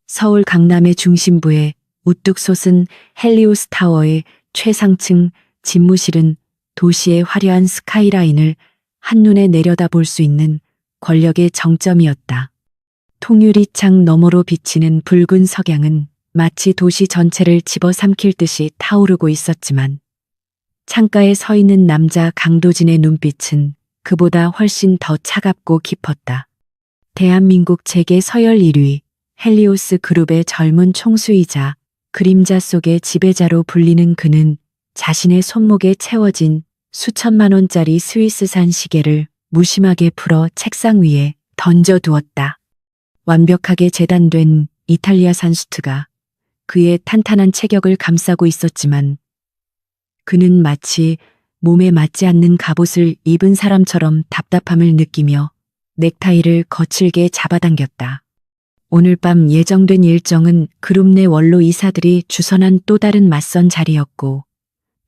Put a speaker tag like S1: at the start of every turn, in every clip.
S1: 서울 강남의 중심부에 우뚝 솟은 헬리오스 타워의 최상층 집무실은 도시의 화려한 스카이라인을 한눈에 내려다볼 수 있는 권력의 정점이었다. 통유리창 너머로 비치는 붉은 석양은 마치 도시 전체를 집어삼킬 듯이 타오르고 있었지만 창가에 서 있는 남자 강도진의 눈빛은 그보다 훨씬 더 차갑고 깊었다. 대한민국 재계 서열 1위 헬리오스 그룹의 젊은 총수이자 그림자 속의 지배자로 불리는 그는 자신의 손목에 채워진 수천만 원짜리 스위스산 시계를 무심하게 풀어 책상 위에 던져두었다. 완벽하게 재단된 이탈리아산 수트가 그의 탄탄한 체격을 감싸고 있었지만 그는 마치 몸에 맞지 않는 갑옷을 입은 사람처럼 답답함을 느끼며 넥타이를 거칠게 잡아당겼다. 오늘 밤 예정된 일정은 그룹 내 원로 이사들이 주선한 또 다른 맞선 자리였고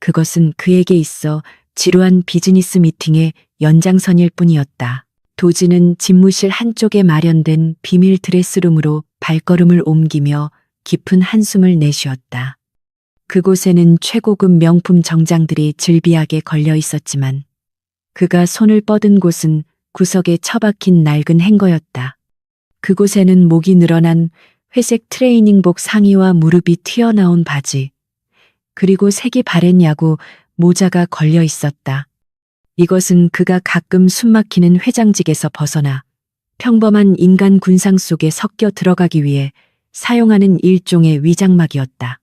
S1: 그것은 그에게 있어 지루한 비즈니스 미팅의 연장선일 뿐이었다. 도진은 집무실 한쪽에 마련된 비밀 드레스룸으로 발걸음을 옮기며 깊은 한숨을 내쉬었다. 그곳에는 최고급 명품 정장들이 즐비하게 걸려 있었지만 그가 손을 뻗은 곳은 구석에 처박힌 낡은 행거였다. 그곳에는 목이 늘어난 회색 트레이닝복 상의와 무릎이 튀어나온 바지, 그리고 색이 바랜 야구 모자가 걸려 있었다. 이것은 그가 가끔 숨막히는 회장직에서 벗어나 평범한 인간 군상 속에 섞여 들어가기 위해 사용하는 일종의 위장막이었다.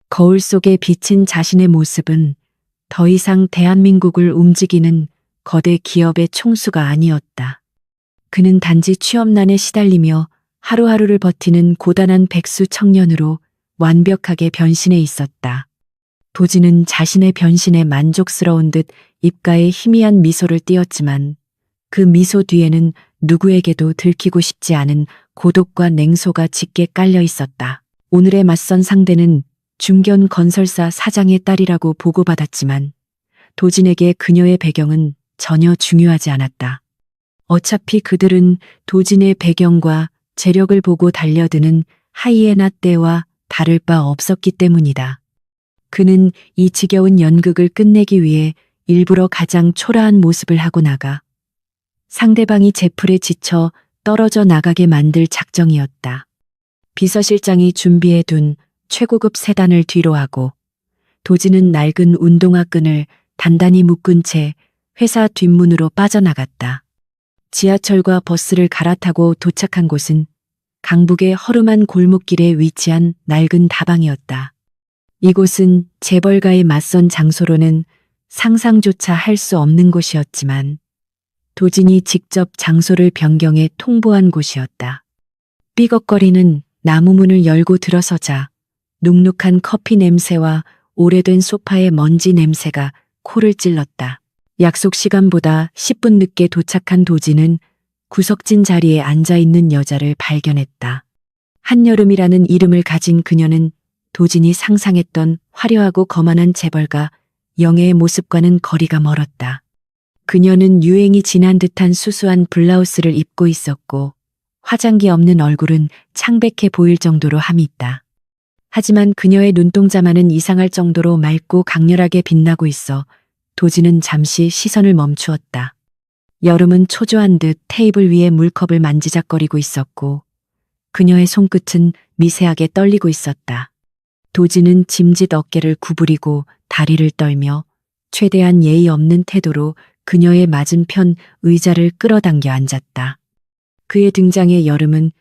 S1: 거울 속에 비친 자신의 모습은 더 이상 대한민국을 움직이는 거대 기업의 총수가 아니었다. 그는 단지 취업난에 시달리며 하루하루를 버티는 고단한 백수 청년으로 완벽하게 변신해 있었다. 도진은 자신의 변신에 만족스러운 듯 입가에 희미한 미소를 띄었지만 그 미소 뒤에는 누구에게도 들키고 싶지 않은 고독과 냉소가 짙게 깔려 있었다. 오늘의 맞선 상대는 중견 건설사 사장의 딸이라고 보고받았지만 도진에게 그녀의 배경은 전혀 중요하지 않았다. 어차피 그들은 도진의 배경과 재력을 보고 달려드는 하이에나 떼와 다를 바 없었기 때문이다. 그는 이 지겨운 연극을 끝내기 위해 일부러 가장 초라한 모습을 하고 나가 상대방이 제풀에 지쳐 떨어져 나가게 만들 작정이었다. 비서실장이 준비해둔 최고급 세단을 뒤로하고 도진은 낡은 운동화 끈을 단단히 묶은 채 회사 뒷문으로 빠져나갔다. 지하철과 버스를 갈아타고 도착한 곳은 강북의 허름한 골목길에 위치한 낡은 다방이었다. 이곳은 재벌가의 맞선 장소로는 상상조차 할 수 없는 곳이었지만 도진이 직접 장소를 변경해 통보한 곳이었다. 삐걱거리는 나무 문을 열고 들어서자 눅눅한 커피 냄새와 오래된 소파의 먼지 냄새가 코를 찔렀다. 약속 시간보다 10분 늦게 도착한 도진은 구석진 자리에 앉아있는 여자를 발견했다. 한여름이라는 이름을 가진 그녀는 도진이 상상했던 화려하고 거만한 재벌가 영애의 모습과는 거리가 멀었다. 그녀는 유행이 지난 듯한 수수한 블라우스를 입고 있었고 화장기 없는 얼굴은 창백해 보일 정도로 함이 있다. 하지만 그녀의 눈동자만은 이상할 정도로 맑고 강렬하게 빛나고 있어 도진은 잠시 시선을 멈추었다. 여름은 초조한 듯 테이블 위에 물컵을 만지작거리고 있었고 그녀의 손끝은 미세하게 떨리고 있었다. 도진은 짐짓 어깨를 구부리고 다리를 떨며 최대한 예의 없는 태도로 그녀의 맞은편 의자를 끌어당겨 앉았다. 그의 등장에 여름은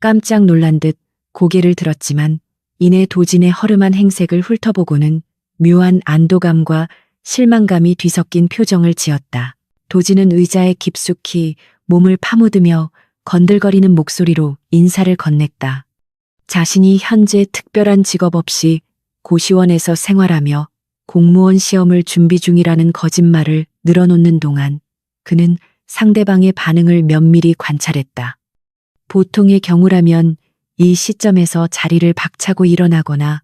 S1: 깜짝 놀란 듯 고개를 들었지만 이내 도진의 허름한 행색을 훑어보고는 묘한 안도감과 실망감이 뒤섞인 표정을 지었다. 도진은 의자에 깊숙이 몸을 파묻으며 건들거리는 목소리로 인사를 건넸다. 자신이 현재 특별한 직업 없이 고시원에서 생활하며 공무원 시험을 준비 중이라는 거짓말을 늘어놓는 동안 그는 상대방의 반응을 면밀히 관찰했다. 보통의 경우라면 이 시점에서 자리를 박차고 일어나거나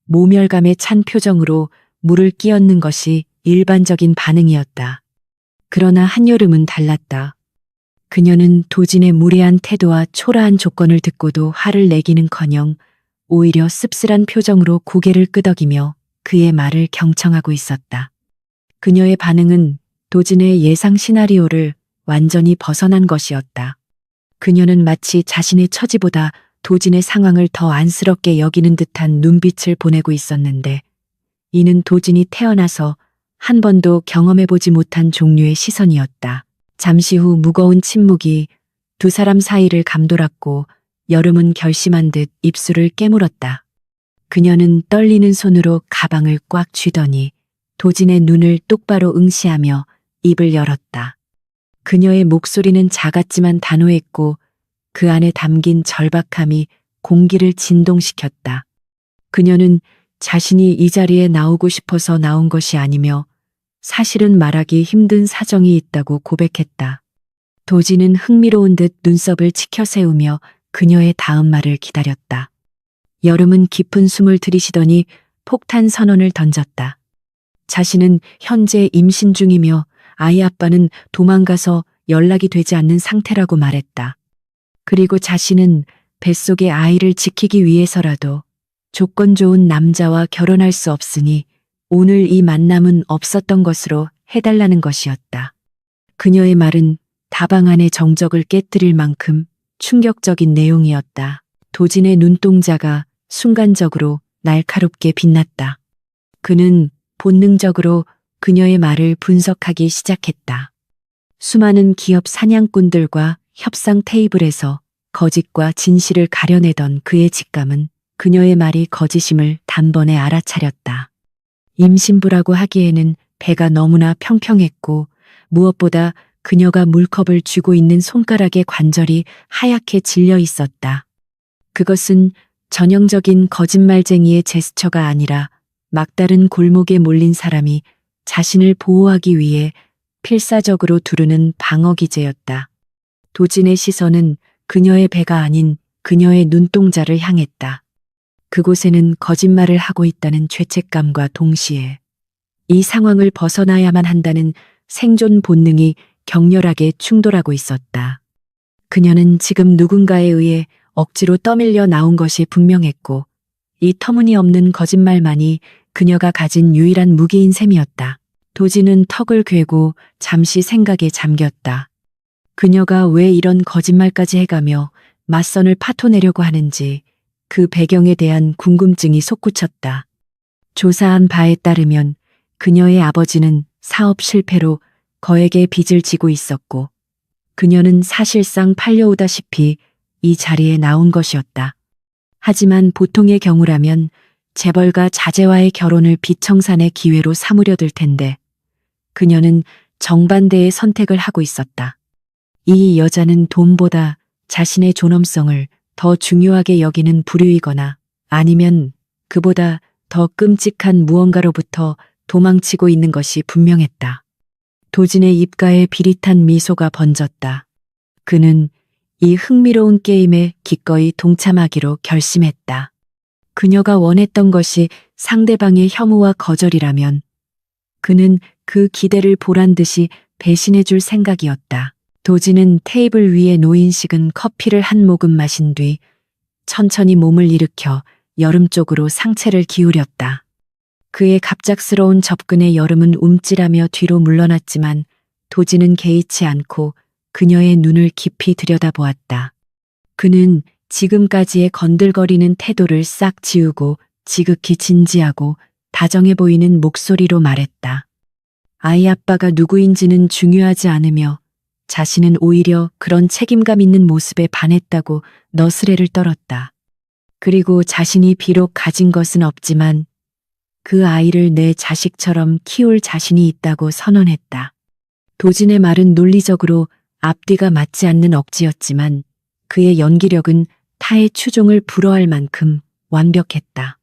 S1: 모멸감에 찬 표정으로 물을 끼얹는 것이 일반적인 반응이었다. 그러나 한여름은 달랐다. 그녀는 도진의 무례한 태도와 초라한 조건을 듣고도 화를 내기는커녕 오히려 씁쓸한 표정으로 고개를 끄덕이며 그의 말을 경청하고 있었다. 그녀의 반응은 도진의 예상 시나리오를 완전히 벗어난 것이었다. 그녀는 마치 자신의 처지보다 도진의 상황을 더 안쓰럽게 여기는 듯한 눈빛을 보내고 있었는데, 이는 도진이 태어나서 한 번도 경험해보지 못한 종류의 시선이었다. 잠시 후 무거운 침묵이 두 사람 사이를 감돌았고 여름은 결심한 듯 입술을 깨물었다. 그녀는 떨리는 손으로 가방을 꽉 쥐더니 도진의 눈을 똑바로 응시하며 입을 열었다. 그녀의 목소리는 작았지만 단호했고 그 안에 담긴 절박함이 공기를 진동시켰다. 그녀는 자신이 이 자리에 나오고 싶어서 나온 것이 아니며 사실은 말하기 힘든 사정이 있다고 고백했다. 도진은 흥미로운 듯 눈썹을 치켜 세우며 그녀의 다음 말을 기다렸다. 여름은 깊은 숨을 들이쉬더니 폭탄 선언을 던졌다. 자신은 현재 임신 중이며 아이 아빠는 도망가서 연락이 되지 않는 상태라고 말했다. 그리고 자신은 뱃속의 아이를 지키기 위해서라도 조건 좋은 남자와 결혼할 수 없으니 오늘 이 만남은 없었던 것으로 해달라는 것이었다. 그녀의 말은 다방 안의 정적을 깨뜨릴 만큼 충격적인 내용이었다. 도진의 눈동자가 순간적으로 날카롭게 빛났다. 그는 본능적으로 그녀의 말을 분석하기 시작했다. 수많은 기업 사냥꾼들과 협상 테이블에서 거짓과 진실을 가려내던 그의 직감은 그녀의 말이 거짓임을 단번에 알아차렸다. 임신부라고 하기에는 배가 너무나 평평했고 무엇보다 그녀가 물컵을 쥐고 있는 손가락의 관절이 하얗게 질려 있었다. 그것은 전형적인 거짓말쟁이의 제스처가 아니라 막다른 골목에 몰린 사람이 자신을 보호하기 위해 필사적으로 두르는 방어기제였다. 도진의 시선은 그녀의 배가 아닌 그녀의 눈동자를 향했다. 그곳에는 거짓말을 하고 있다는 죄책감과 동시에 이 상황을 벗어나야만 한다는 생존 본능이 격렬하게 충돌하고 있었다. 그녀는 지금 누군가에 의해 억지로 떠밀려 나온 것이 분명했고 이 터무니없는 거짓말만이 그녀가 가진 유일한 무기인 셈이었다. 도진은 턱을 괴고 잠시 생각에 잠겼다. 그녀가 왜 이런 거짓말까지 해가며 맞선을 파토내려고 하는지 그 배경에 대한 궁금증이 솟구쳤다. 조사한 바에 따르면 그녀의 아버지는 사업 실패로 거액의 빚을 지고 있었고 그녀는 사실상 팔려오다시피 이 자리에 나온 것이었다. 하지만 보통의 경우라면 재벌가 자제와의 결혼을 빚청산의 기회로 삼으려 들 텐데 그녀는 정반대의 선택을 하고 있었다. 이 여자는 돈보다 자신의 존엄성을 더 중요하게 여기는 부류이거나 아니면 그보다 더 끔찍한 무언가로부터 도망치고 있는 것이 분명했다. 도진의 입가에 비릿한 미소가 번졌다. 그는 이 흥미로운 게임에 기꺼이 동참하기로 결심했다. 그녀가 원했던 것이 상대방의 혐오와 거절이라면 그는 그 기대를 보란 듯이 배신해 줄 생각이었다. 도진은 테이블 위에 놓인 식은 커피를 한 모금 마신 뒤 천천히 몸을 일으켜 여름 쪽으로 상체를 기울였다. 그의 갑작스러운 접근에 여름은 움찔하며 뒤로 물러났지만 도진은 개의치 않고 그녀의 눈을 깊이 들여다보았다. 그는 지금까지의 건들거리는 태도를 싹 지우고 지극히 진지하고 다정해 보이는 목소리로 말했다. 아이 아빠가 누구인지는 중요하지 않으며 자신은 오히려 그런 책임감 있는 모습에 반했다고 너스레를 떨었다. 그리고 자신이 비록 가진 것은 없지만 그 아이를 내 자식처럼 키울 자신이 있다고 선언했다. 도진의 말은 논리적으로 앞뒤가 맞지 않는 억지였지만 그의 연기력은 타의 추종을 불허할 만큼 완벽했다.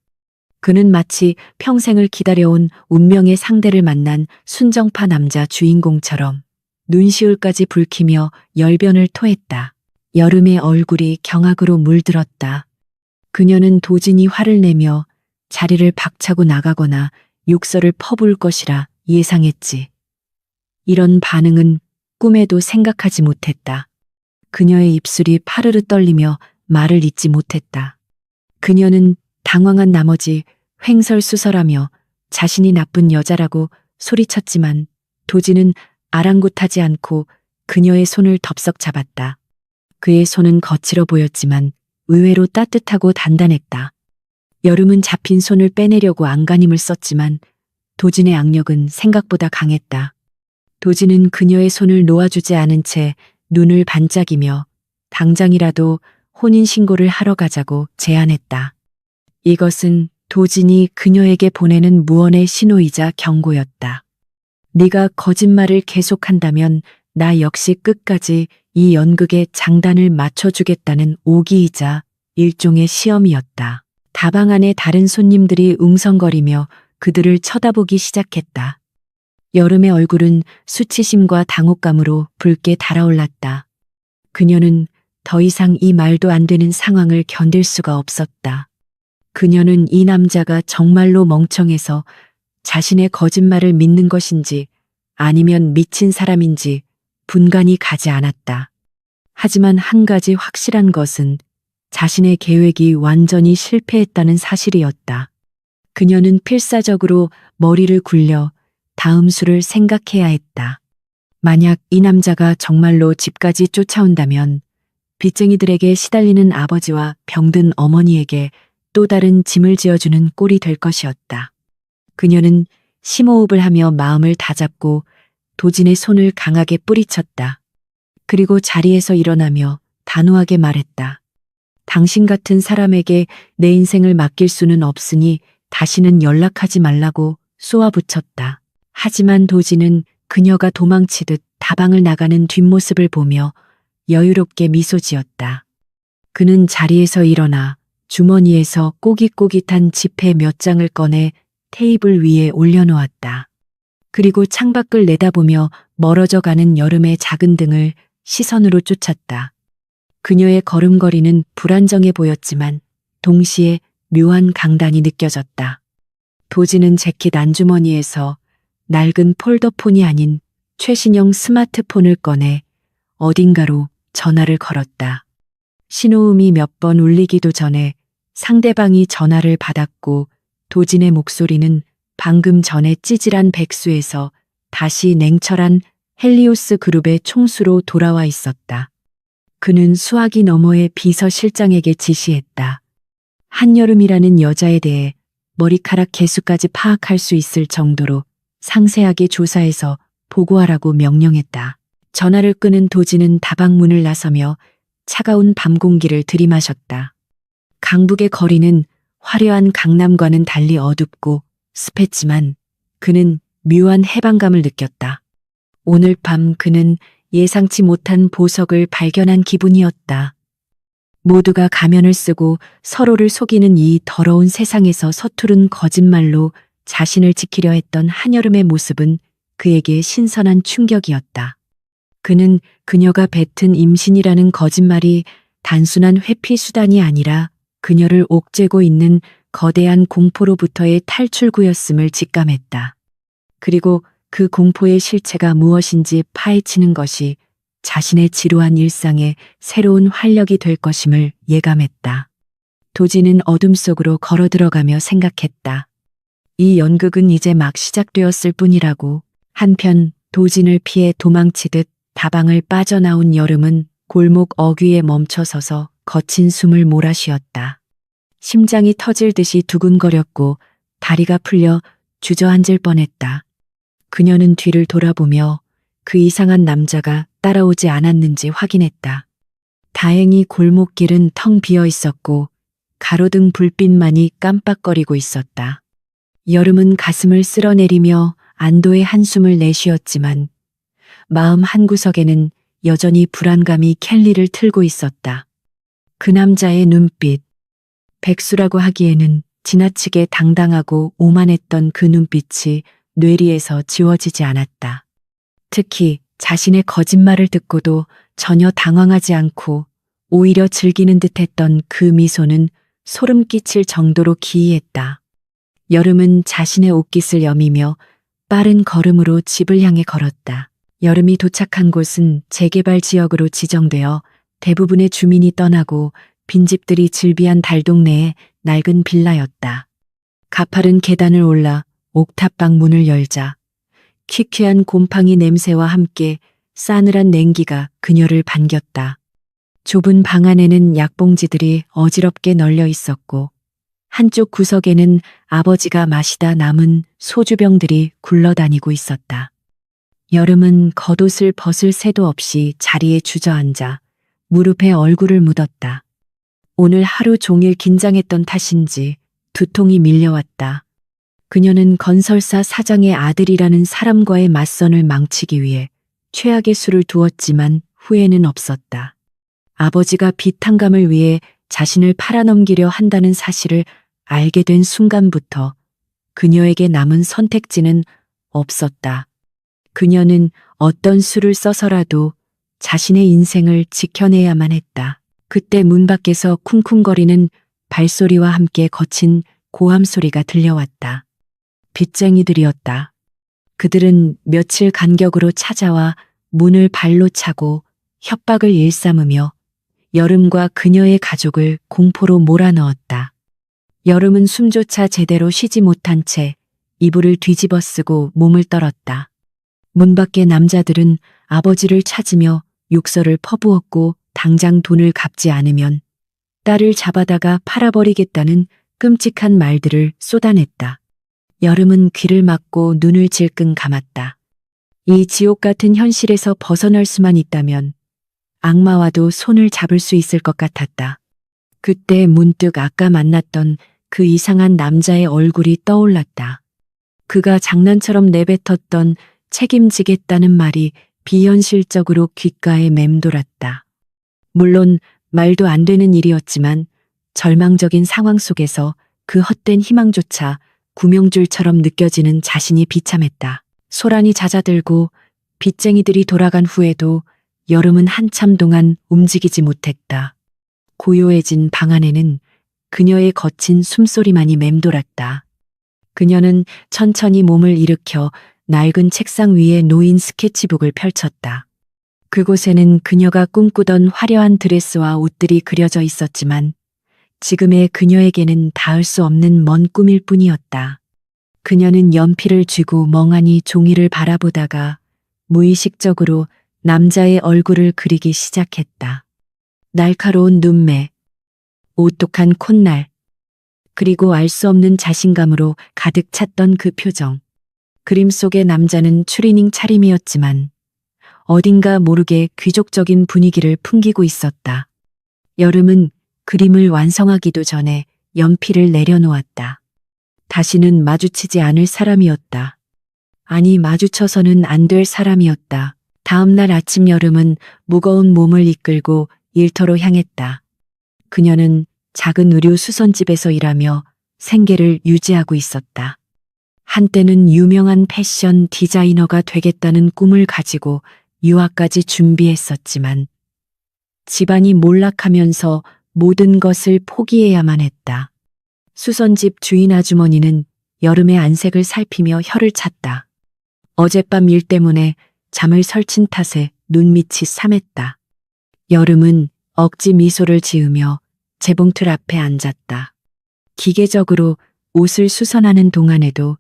S1: 그는 마치 평생을 기다려온 운명의 상대를 만난 순정파 남자 주인공처럼 눈시울까지 붉히며 열변을 토했다. 여름의 얼굴이 경악으로 물들었다. 그녀는 도진이 화를 내며 자리를 박차고 나가거나 욕설을 퍼부을 것이라 예상했지. 이런 반응은 꿈에도 생각하지 못했다. 그녀의 입술이 파르르 떨리며 말을 잇지 못했다. 그녀는 당황한 나머지 횡설수설하며 자신이 나쁜 여자라고 소리쳤지만 도지는 아랑곳하지 않고 그녀의 손을 덥석 잡았다. 그의 손은 거칠어 보였지만 의외로 따뜻하고 단단했다. 여름은 잡힌 손을 빼내려고 안간힘을 썼지만 도진의 악력은 생각보다 강했다. 도진은 그녀의 손을 놓아주지 않은 채 눈을 반짝이며 당장이라도 혼인신고를 하러 가자고 제안했다. 이것은 도진이 그녀에게 보내는 무언의 신호이자 경고였다. 네가 거짓말을 계속한다면 나 역시 끝까지 이 연극의 장단을 맞춰주겠다는 오기이자 일종의 시험이었다. 다방 안에 다른 손님들이 웅성거리며 그들을 쳐다보기 시작했다. 여름의 얼굴은 수치심과 당혹감으로 붉게 달아올랐다. 그녀는 더 이상 이 말도 안 되는 상황을 견딜 수가 없었다. 그녀는 이 남자가 정말로 멍청해서 자신의 거짓말을 믿는 것인지 아니면 미친 사람인지 분간이 가지 않았다. 하지만 한 가지 확실한 것은 자신의 계획이 완전히 실패했다는 사실이었다. 그녀는 필사적으로 머리를 굴려 다음 수를 생각해야 했다. 만약 이 남자가 정말로 집까지 쫓아온다면 빚쟁이들에게 시달리는 아버지와 병든 어머니에게 또 다른 짐을 지어주는 꼴이 될 것이었다. 그녀는 심호흡을 하며 마음을 다잡고 도진의 손을 강하게 뿌리쳤다. 그리고 자리에서 일어나며 단호하게 말했다. 당신 같은 사람에게 내 인생을 맡길 수는 없으니 다시는 연락하지 말라고 쏘아붙였다. 하지만 도진은 그녀가 도망치듯 다방을 나가는 뒷모습을 보며 여유롭게 미소 지었다. 그는 자리에서 일어나 주머니에서 꼬깃꼬깃한 지폐 몇 장을 꺼내 테이블 위에 올려놓았다. 그리고 창밖을 내다보며 멀어져 가는 여름의 작은 등을 시선으로 쫓았다. 그녀의 걸음걸이는 불안정해 보였지만 동시에 묘한 강단이 느껴졌다. 도진은 재킷 안주머니에서 낡은 폴더폰이 아닌 최신형 스마트폰을 꺼내 어딘가로 전화를 걸었다. 신호음이 몇 번 울리기도 전에 상대방이 전화를 받았고 도진의 목소리는 방금 전에 찌질한 백수에서 다시 냉철한 헬리오스 그룹의 총수로 돌아와 있었다. 그는 수화기 너머의 비서실장에게 지시했다. 한여름이라는 여자에 대해 머리카락 개수까지 파악할 수 있을 정도로 상세하게 조사해서 보고하라고 명령했다. 전화를 끄는 도진은 다방 문을 나서며 차가운 밤 공기를 들이마셨다. 강북의 거리는 화려한 강남과는 달리 어둡고 습했지만 그는 묘한 해방감을 느꼈다. 오늘 밤 그는 예상치 못한 보석을 발견한 기분이었다. 모두가 가면을 쓰고 서로를 속이는 이 더러운 세상에서 서투른 거짓말로 자신을 지키려 했던 한여름의 모습은 그에게 신선한 충격이었다. 그는 그녀가 뱉은 임신이라는 거짓말이 단순한 회피 수단이 아니라 그녀를 옥죄고 있는 거대한 공포로부터의 탈출구였음을 직감했다. 그리고 그 공포의 실체가 무엇인지 파헤치는 것이 자신의 지루한 일상에 새로운 활력이 될 것임을 예감했다. 도진은 어둠 속으로 걸어 들어가며 생각했다. 이 연극은 이제 막 시작되었을 뿐이라고. 한편 도진을 피해 도망치듯 다방을 빠져나온 여름은 골목 어귀에 멈춰서서 거친 숨을 몰아쉬었다. 심장이 터질 듯이 두근거렸고 다리가 풀려 주저앉을 뻔했다. 그녀는 뒤를 돌아보며 그 이상한 남자가 따라오지 않았는지 확인했다. 다행히 골목길은 텅 비어 있었고 가로등 불빛만이 깜빡거리고 있었다. 여름은 가슴을 쓸어내리며 안도의 한숨을 내쉬었지만 마음 한구석에는 여전히 불안감이 켈리를 틀고 있었다. 그 남자의 눈빛, 백수라고 하기에는 지나치게 당당하고 오만했던 그 눈빛이 뇌리에서 지워지지 않았다. 특히 자신의 거짓말을 듣고도 전혀 당황하지 않고 오히려 즐기는 듯했던 그 미소는 소름 끼칠 정도로 기이했다. 여름은 자신의 옷깃을 여미며 빠른 걸음으로 집을 향해 걸었다. 여름이 도착한 곳은 재개발 지역으로 지정되어 대부분의 주민이 떠나고 빈집들이 즐비한 달동네의 낡은 빌라였다. 가파른 계단을 올라 옥탑방 문을 열자 퀴퀴한 곰팡이 냄새와 함께 싸늘한 냉기가 그녀를 반겼다. 좁은 방 안에는 약봉지들이 어지럽게 널려 있었고 한쪽 구석에는 아버지가 마시다 남은 소주병들이 굴러다니고 있었다. 여름은 겉옷을 벗을 새도 없이 자리에 주저앉아 무릎에 얼굴을 묻었다. 오늘 하루 종일 긴장했던 탓인지 두통이 밀려왔다. 그녀는 건설사 사장의 아들이라는 사람과의 맞선을 망치기 위해 최악의 수를 두었지만 후회는 없었다. 아버지가 비탄감을 위해 자신을 팔아넘기려 한다는 사실을 알게 된 순간부터 그녀에게 남은 선택지는 없었다. 그녀는 어떤 수를 써서라도 자신의 인생을 지켜내야만 했다. 그때 문 밖에서 쿵쿵거리는 발소리와 함께 거친 고함 소리가 들려왔다. 빚쟁이들이었다. 그들은 며칠 간격으로 찾아와 문을 발로 차고 협박을 일삼으며 여름과 그녀의 가족을 공포로 몰아넣었다. 여름은 숨조차 제대로 쉬지 못한 채 이불을 뒤집어 쓰고 몸을 떨었다. 문 밖의 남자들은 아버지를 찾으며 욕설을 퍼부었고 당장 돈을 갚지 않으면 딸을 잡아다가 팔아버리겠다는 끔찍한 말들을 쏟아냈다. 여름은 귀를 막고 눈을 질끈 감았다. 이 지옥 같은 현실에서 벗어날 수만 있다면 악마와도 손을 잡을 수 있을 것 같았다. 그때 문득 아까 만났던 그 이상한 남자의 얼굴이 떠올랐다. 그가 장난처럼 내뱉었던 책임지겠다는 말이 비현실적으로 귓가에 맴돌았다. 물론 말도 안 되는 일이었지만 절망적인 상황 속에서 그 헛된 희망조차 구명줄처럼 느껴지는 자신이 비참했다. 소란이 잦아들고 빚쟁이들이 돌아간 후에도 여름은 한참 동안 움직이지 못했다. 고요해진 방 안에는 그녀의 거친 숨소리만이 맴돌았다. 그녀는 천천히 몸을 일으켜 낡은 책상 위에 놓인 스케치북을 펼쳤다. 그곳에는 그녀가 꿈꾸던 화려한 드레스와 옷들이 그려져 있었지만 지금의 그녀에게는 닿을 수 없는 먼 꿈일 뿐이었다. 그녀는 연필을 쥐고 멍하니 종이를 바라보다가 무의식적으로 남자의 얼굴을 그리기 시작했다. 날카로운 눈매, 오똑한 콧날, 그리고 알 수 없는 자신감으로 가득 찼던 그 표정. 그림 속의 남자는 추리닝 차림이었지만 어딘가 모르게 귀족적인 분위기를 풍기고 있었다. 여름은 그림을 완성하기도 전에 연필을 내려놓았다. 다시는 마주치지 않을 사람이었다. 아니, 마주쳐서는 안 될 사람이었다. 다음 날 아침 여름은 무거운 몸을 이끌고 일터로 향했다. 그녀는 작은 의류 수선집에서 일하며 생계를 유지하고 있었다. 한때는 유명한 패션 디자이너가 되겠다는 꿈을 가지고 유학까지 준비했었지만 집안이 몰락하면서 모든 것을 포기해야만 했다. 수선집 주인 아주머니는 여름의 안색을 살피며 혀를 찼다. 어젯밤 일 때문에 잠을 설친 탓에 눈밑이 삼했다. 여름은 억지 미소를 지으며 재봉틀 앞에 앉았다. 기계적으로 옷을 수선하는 동안에도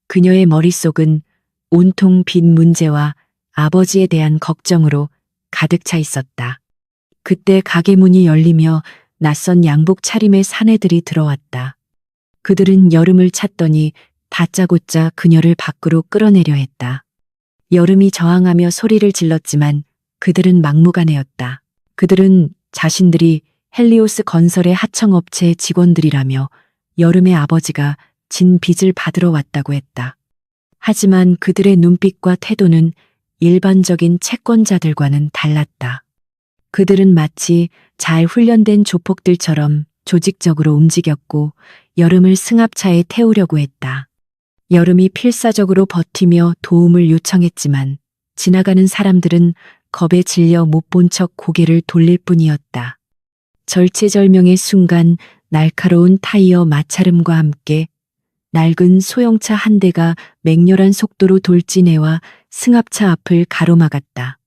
S1: 그녀의 머릿속은 온통 빚 문제와 아버지에 대한 걱정으로 가득 차 있었다. 그때 가게 문이 열리며 낯선 양복 차림의 사내들이 들어왔다. 그들은 여름을 찾더니 다짜고짜 그녀를 밖으로 끌어내려 했다. 여름이 저항하며 소리를 질렀지만 그들은 막무가내였다. 그들은 자신들이 헬리오스 건설의 하청업체의 직원들이라며 여름의 아버지가 진 빚을 받으러 왔다고 했다. 하지만 그들의 눈빛과 태도는 일반적인 채권자들과는 달랐다. 그들은 마치 잘 훈련된 조폭들처럼 조직적으로 움직였고 여름을 승합차에 태우려고 했다. 여름이 필사적으로 버티며 도움을 요청했지만 지나가는 사람들은 겁에 질려 못 본 척 고개를 돌릴 뿐이었다. 절체절명의 순간 날카로운 타이어 마찰음과 함께 낡은 소형차 한 대가 맹렬한 속도로 돌진해와 승합차 앞을 가로막았다.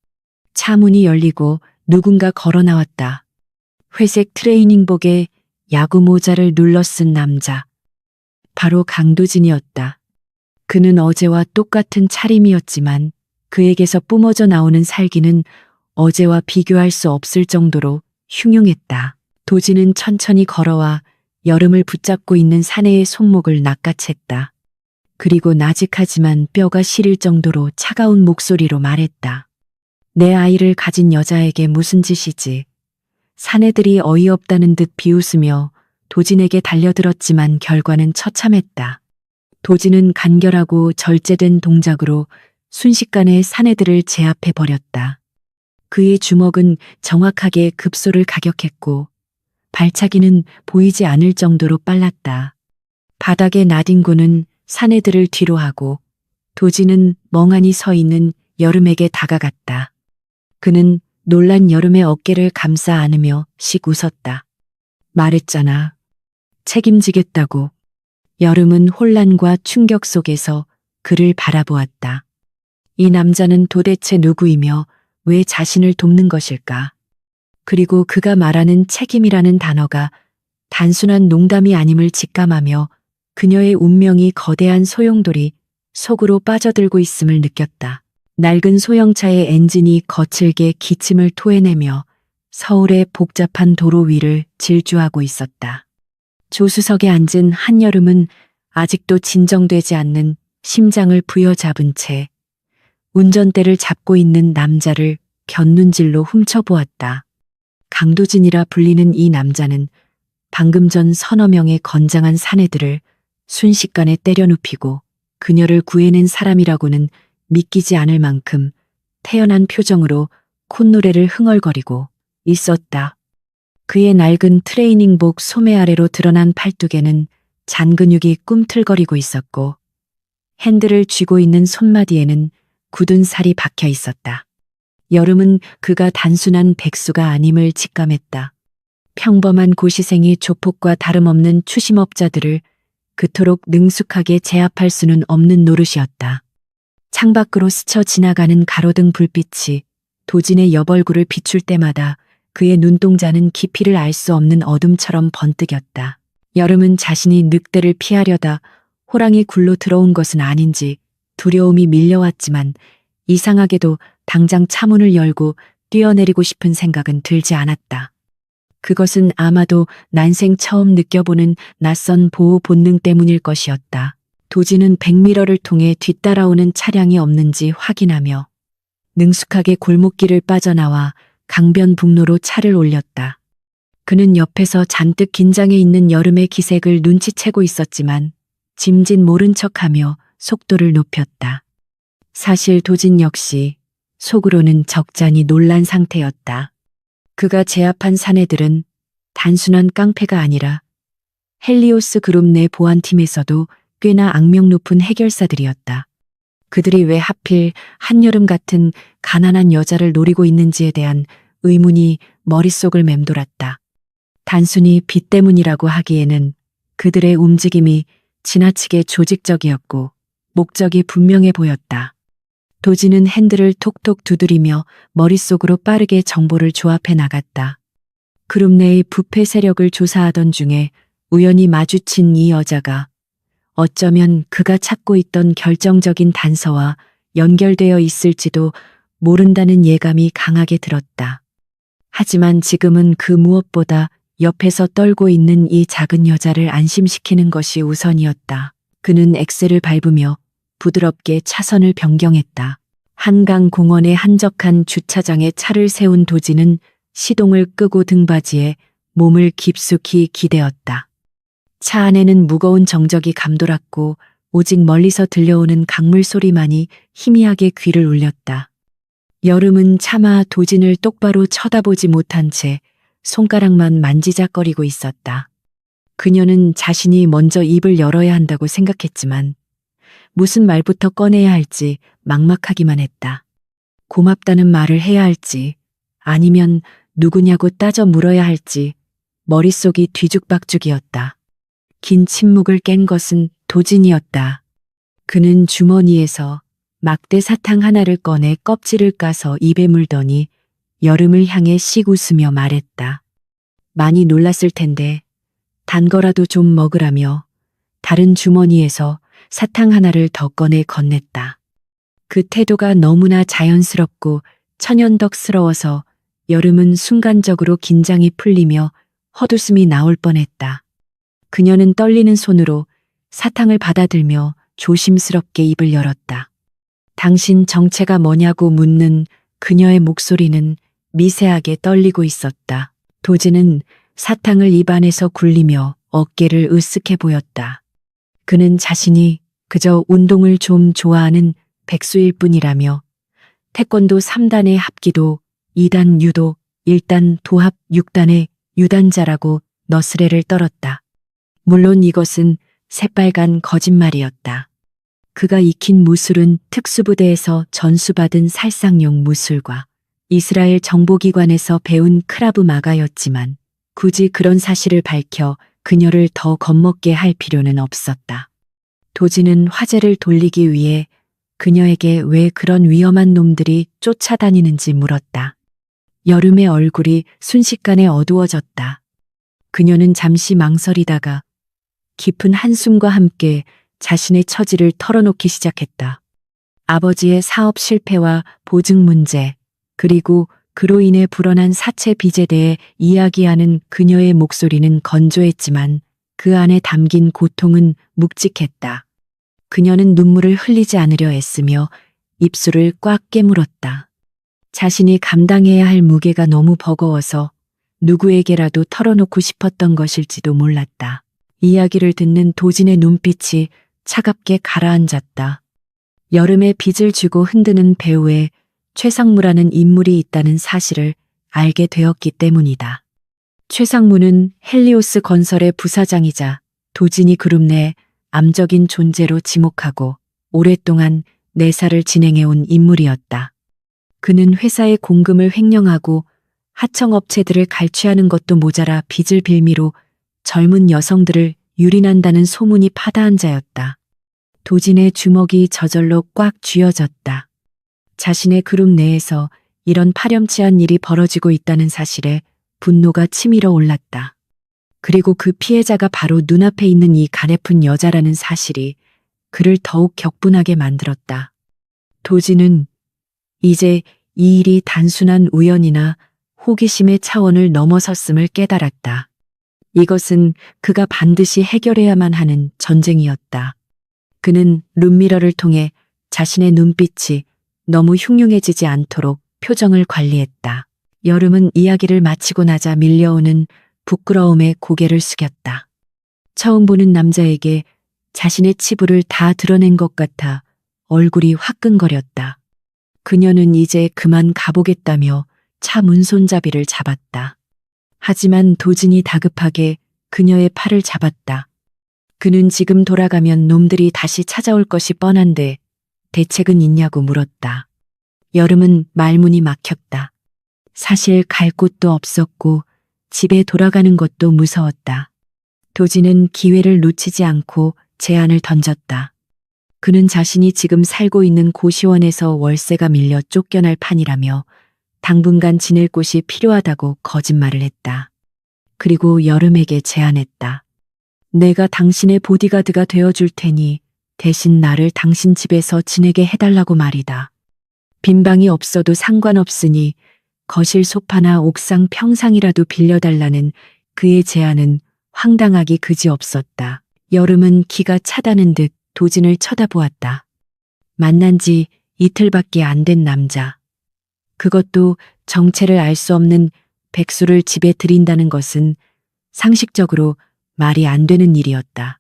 S1: 차 문이 열리고 누군가 걸어 나왔다. 회색 트레이닝복에 야구 모자를 눌러 쓴 남자. 바로 강도진이었다. 그는 어제와 똑같은 차림이었지만 그에게서 뿜어져 나오는 살기는 어제와 비교할 수 없을 정도로 흉흉했다. 도진은 천천히 걸어와 여름을 붙잡고 있는 사내의 손목을 낚아챘다. 그리고 나직하지만 뼈가 시릴 정도로 차가운 목소리로 말했다. 내 아이를 가진 여자에게 무슨 짓이지. 사내들이 어이없다는 듯 비웃으며 도진에게 달려들었지만 결과는 처참했다. 도진은 간결하고 절제된 동작으로 순식간에 사내들을 제압해 버렸다. 그의 주먹은 정확하게 급소를 가격했고 발차기는 보이지 않을 정도로 빨랐다. 바닥에 나뒹구는 사내들을 뒤로하고 도진은 멍하니 서 있는 여름에게 다가갔다. 그는 놀란 여름의 어깨를 감싸 안으며 씩 웃었다. 말했잖아. 책임지겠다고. 여름은 혼란과 충격 속에서 그를 바라보았다. 이 남자는 도대체 누구이며 왜 자신을 돕는 것일까? 그리고 그가 말하는 책임이라는 단어가 단순한 농담이 아님을 직감하며 그녀의 운명이 거대한 소용돌이 속으로 빠져들고 있음을 느꼈다. 낡은 소형차의 엔진이 거칠게 기침을 토해내며 서울의 복잡한 도로 위를 질주하고 있었다. 조수석에 앉은 한여름은 아직도 진정되지 않는 심장을 부여잡은 채 운전대를 잡고 있는 남자를 곁눈질로 훔쳐보았다. 강도진이라 불리는 이 남자는 방금 전 서너 명의 건장한 사내들을 순식간에 때려눕히고 그녀를 구해낸 사람이라고는 믿기지 않을 만큼 태연한 표정으로 콧노래를 흥얼거리고 있었다. 그의 낡은 트레이닝복 소매 아래로 드러난 팔뚝에는 잔근육이 꿈틀거리고 있었고 핸들을 쥐고 있는 손마디에는 굳은 살이 박혀 있었다. 여름은 그가 단순한 백수가 아님을 직감했다. 평범한 고시생이 조폭과 다름없는 추심업자들을 그토록 능숙하게 제압할 수는 없는 노릇이었다. 창밖으로 스쳐 지나가는 가로등 불빛이 도진의 옆얼굴을 비출 때마다 그의 눈동자는 깊이를 알 수 없는 어둠처럼 번뜩였다. 여름은 자신이 늑대를 피하려다 호랑이 굴로 들어온 것은 아닌지 두려움이 밀려왔지만 이상하게도 당장 차문을 열고 뛰어내리고 싶은 생각은 들지 않았다. 그것은 아마도 난생 처음 느껴보는 낯선 보호 본능 때문일 것이었다. 도진은 백미러를 통해 뒤따라오는 차량이 없는지 확인하며 능숙하게 골목길을 빠져나와 강변북로로 차를 올렸다. 그는 옆에서 잔뜩 긴장해 있는 여름의 기색을 눈치채고 있었지만 짐짓 모른 척하며 속도를 높였다. 사실 도진 역시 속으로는 적잖이 놀란 상태였다. 그가 제압한 사내들은 단순한 깡패가 아니라 헬리오스 그룹 내 보안팀에서도 꽤나 악명 높은 해결사들이었다. 그들이 왜 하필 한여름 같은 가난한 여자를 노리고 있는지에 대한 의문이 머릿속을 맴돌았다. 단순히 빚 때문이라고 하기에는 그들의 움직임이 지나치게 조직적이었고 목적이 분명해 보였다. 도진은 핸들을 톡톡 두드리며 머릿속으로 빠르게 정보를 조합해 나갔다. 그룹 내의 부패 세력을 조사하던 중에 우연히 마주친 이 여자가 어쩌면 그가 찾고 있던 결정적인 단서와 연결되어 있을지도 모른다는 예감이 강하게 들었다. 하지만 지금은 그 무엇보다 옆에서 떨고 있는 이 작은 여자를 안심시키는 것이 우선이었다. 그는 엑셀을 밟으며 부드럽게 차선을 변경했다. 한강 공원의 한적한 주차장에 차를 세운 도진은 시동을 끄고 등받이에 몸을 깊숙이 기대었다. 차 안에는 무거운 정적이 감돌았고 오직 멀리서 들려오는 강물 소리만이 희미하게 귀를 울렸다. 여름은 차마 도진을 똑바로 쳐다보지 못한 채 손가락만 만지작거리고 있었다. 그녀는 자신이 먼저 입을 열어야 한다고 생각했지만 무슨 말부터 꺼내야 할지 막막하기만 했다. 고맙다는 말을 해야 할지 아니면 누구냐고 따져 물어야 할지 머릿속이 뒤죽박죽이었다. 긴 침묵을 깬 것은 도진이었다. 그는 주머니에서 막대 사탕 하나를 꺼내 껍질을 까서 입에 물더니 여름을 향해 씩 웃으며 말했다. 많이 놀랐을 텐데 단 거라도 좀 먹으라며 다른 주머니에서 사탕 하나를 더 꺼내 건넸다. 그 태도가 너무나 자연스럽고 천연덕스러워서 여름은 순간적으로 긴장이 풀리며 헛웃음이 나올 뻔했다. 그녀는 떨리는 손으로 사탕을 받아들며 조심스럽게 입을 열었다. 당신 정체가 뭐냐고 묻는 그녀의 목소리는 미세하게 떨리고 있었다. 도지는 사탕을 입안에서 굴리며 어깨를 으쓱해 보였다. 그는 자신이 그저 운동을 좀 좋아하는 백수일 뿐이라며 태권도 3단의 합기도 2단 유도 1단 도합 6단의 유단자라고 너스레를 떨었다. 물론 이것은 새빨간 거짓말이었다. 그가 익힌 무술은 특수부대에서 전수받은 살상용 무술과 이스라엘 정보기관에서 배운 크라브 마가였지만 굳이 그런 사실을 밝혀 그녀를 더 겁먹게 할 필요는 없었다. 도지는 화제를 돌리기 위해 그녀에게 왜 그런 위험한 놈들이 쫓아다니는지 물었다. 여름의 얼굴이 순식간에 어두워졌다. 그녀는 잠시 망설이다가 깊은 한숨과 함께 자신의 처지를 털어놓기 시작했다. 아버지의 사업 실패와 보증 문제, 그리고 그로 인해 불어난 사채 빚에 대해 이야기하는 그녀의 목소리는 건조했지만 그 안에 담긴 고통은 묵직했다. 그녀는 눈물을 흘리지 않으려 애쓰며 입술을 꽉 깨물었다. 자신이 감당해야 할 무게가 너무 버거워서 누구에게라도 털어놓고 싶었던 것일지도 몰랐다. 이야기를 듣는 도진의 눈빛이 차갑게 가라앉았다. 여름에 빚을 쥐고 흔드는 배우에 최상무라는 인물이 있다는 사실을 알게 되었기 때문이다. 최상무는 헬리오스 건설의 부사장이자 도진이 그룹 내 암적인 존재로 지목하고 오랫동안 내사를 진행해온 인물이었다. 그는 회사의 공금을 횡령하고 하청업체들을 갈취하는 것도 모자라 빚을 빌미로 젊은 여성들을 유린한다는 소문이 파다한 자였다. 도진의 주먹이 저절로 꽉 쥐어졌다. 자신의 그룹 내에서 이런 파렴치한 일이 벌어지고 있다는 사실에 분노가 치밀어 올랐다. 그리고 그 피해자가 바로 눈앞에 있는 이 가냘픈 여자라는 사실이 그를 더욱 격분하게 만들었다. 도진은 이제 이 일이 단순한 우연이나 호기심의 차원을 넘어섰음을 깨달았다. 이것은 그가 반드시 해결해야만 하는 전쟁이었다. 그는 룸미러를 통해 자신의 눈빛이 너무 흉흉해지지 않도록 표정을 관리했다. 여름은 이야기를 마치고 나자 밀려오는 부끄러움에 고개를 숙였다. 처음 보는 남자에게 자신의 치부를 다 드러낸 것 같아 얼굴이 화끈거렸다. 그녀는 이제 그만 가보겠다며 차 문손잡이를 잡았다. 하지만 도진이 다급하게 그녀의 팔을 잡았다. 그는 지금 돌아가면 놈들이 다시 찾아올 것이 뻔한데 대책은 있냐고 물었다. 여름은 말문이 막혔다. 사실 갈 곳도 없었고 집에 돌아가는 것도 무서웠다. 도진은 기회를 놓치지 않고 제안을 던졌다. 그는 자신이 지금 살고 있는 고시원에서 월세가 밀려 쫓겨날 판이라며 당분간 지낼 곳이 필요하다고 거짓말을 했다. 그리고 여름에게 제안했다. 내가 당신의 보디가드가 되어줄 테니 대신 나를 당신 집에서 지내게 해달라고 말이다. 빈 방이 없어도 상관없으니 거실 소파나 옥상 평상이라도 빌려달라는 그의 제안은 황당하기 그지없었다. 여름은 기가 차다는 듯 도진을 쳐다보았다. 만난 지 이틀밖에 안 된 남자. 그것도 정체를 알 수 없는 백수를 집에 들인다는 것은 상식적으로 말이 안 되는 일이었다.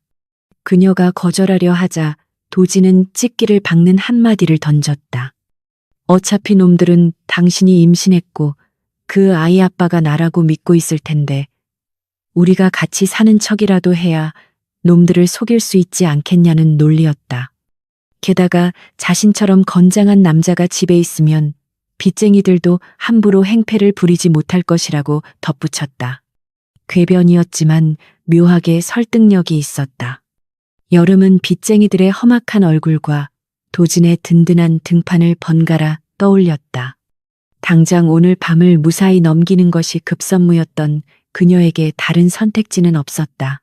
S1: 그녀가 거절하려 하자 도진은 찍기를 박는 한마디를 던졌다. 어차피 놈들은 당신이 임신했고 그 아이 아빠가 나라고 믿고 있을 텐데 우리가 같이 사는 척이라도 해야 놈들을 속일 수 있지 않겠냐는 논리였다. 게다가 자신처럼 건장한 남자가 집에 있으면 빚쟁이들도 함부로 행패를 부리지 못할 것이라고 덧붙였다. 궤변이었지만 묘하게 설득력이 있었다. 여름은 빚쟁이들의 험악한 얼굴과 도진의 든든한 등판을 번갈아 떠올렸다. 당장 오늘 밤을 무사히 넘기는 것이 급선무였던 그녀에게 다른 선택지는 없었다.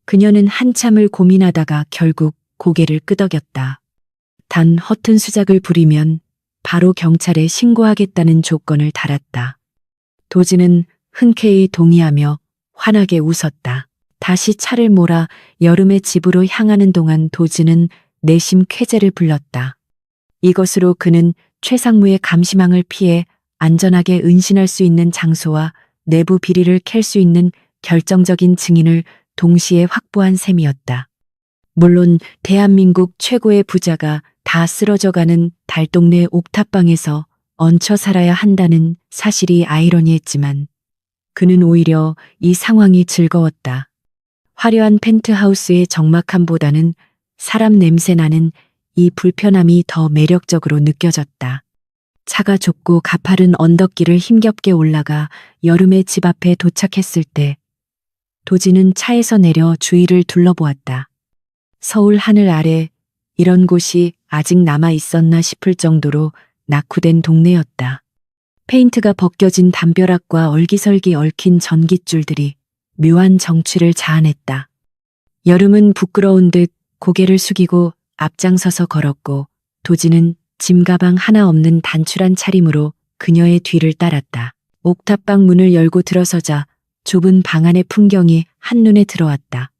S1: 그녀는 한참을 고민하다가 결국 고개를 끄덕였다. 단 허튼 수작을 부리면 바로 경찰에 신고하겠다는 조건을 달았다. 도지는 흔쾌히 동의하며 환하게 웃었다. 다시 차를 몰아 여름의 집으로 향하는 동안 도지는 내심 쾌재를 불렀다. 이것으로 그는 최상무의 감시망을 피해 안전하게 은신할 수 있는 장소와 내부 비리를 캘 수 있는 결정적인 증인을 동시에 확보한 셈이었다. 물론 대한민국 최고의 부자가 다 쓰러져가는 달동네 옥탑방에서 얹혀 살아야 한다는 사실이 아이러니했지만 그는 오히려 이 상황이 즐거웠다. 화려한 펜트하우스의 적막함보다는 사람 냄새 나는 이 불편함이 더 매력적으로 느껴졌다. 차가 좁고 가파른 언덕길을 힘겹게 올라가 여름의 집 앞에 도착했을 때 도지는 차에서 내려 주위를 둘러보았다. 서울 하늘 아래 이런 곳이 아직 남아 있었나 싶을 정도로 낙후된 동네였다. 페인트가 벗겨진 담벼락과 얼기설기 얽힌 전깃줄들이 묘한 정취를 자아냈다. 여름은 부끄러운 듯 고개를 숙이고 앞장서서 걸었고 도지는 짐가방 하나 없는 단출한 차림으로 그녀의 뒤를 따랐다. 옥탑방 문을 열고 들어서자 좁은 방 안의 풍경이 한눈에 들어왔다.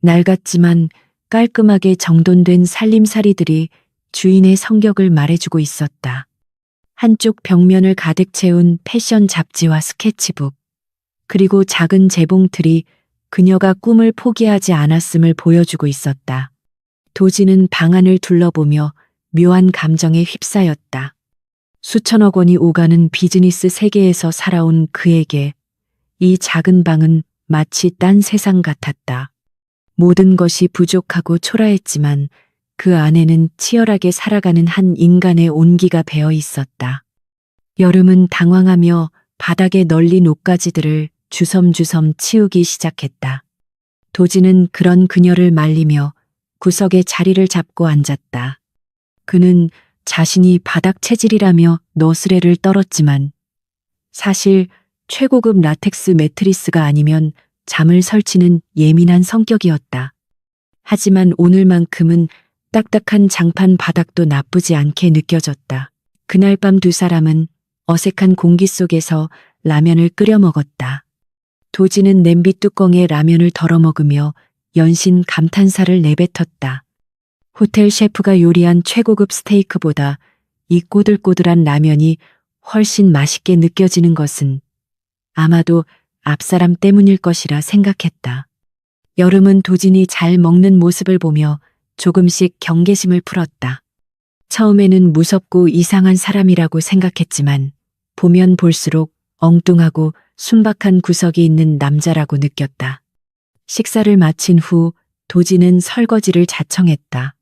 S1: 낡았지만 깔끔하게 정돈된 살림살이들이 주인의 성격을 말해주고 있었다. 한쪽 벽면을 가득 채운 패션 잡지와 스케치북, 그리고 작은 재봉틀이 그녀가 꿈을 포기하지 않았음을 보여주고 있었다. 도지는 방 안을 둘러보며 묘한 감정에 휩싸였다. 수천억 원이 오가는 비즈니스 세계에서 살아온 그에게 이 작은 방은 마치 딴 세상 같았다. 모든 것이 부족하고 초라했지만 그 안에는 치열하게 살아가는 한 인간의 온기가 배어 있었다. 여름은 당황하며 바닥에 널린 옷가지들을 주섬주섬 치우기 시작했다. 도지는 그런 그녀를 말리며 구석에 자리를 잡고 앉았다. 그는 자신이 바닥 체질이라며 너스레를 떨었지만 사실 최고급 라텍스 매트리스가 아니면 잠을 설치는 예민한 성격이었다. 하지만 오늘만큼은 딱딱한 장판 바닥도 나쁘지 않게 느껴졌다. 그날 밤 두 사람은 어색한 공기 속에서 라면을 끓여 먹었다. 도지는 냄비 뚜껑에 라면을 덜어 먹으며 연신 감탄사를 내뱉었다. 호텔 셰프가 요리한 최고급 스테이크보다 이 꼬들꼬들한 라면이 훨씬 맛있게 느껴지는 것은 아마도 앞사람 때문일 것이라 생각했다. 여름은 도진이 잘 먹는 모습을 보며 조금씩 경계심을 풀었다. 처음에는 무섭고 이상한 사람이라고 생각했지만 보면 볼수록 엉뚱하고 순박한 구석이 있는 남자라고 느꼈다. 식사를 마친 후 도지는 설거지를 자청했다.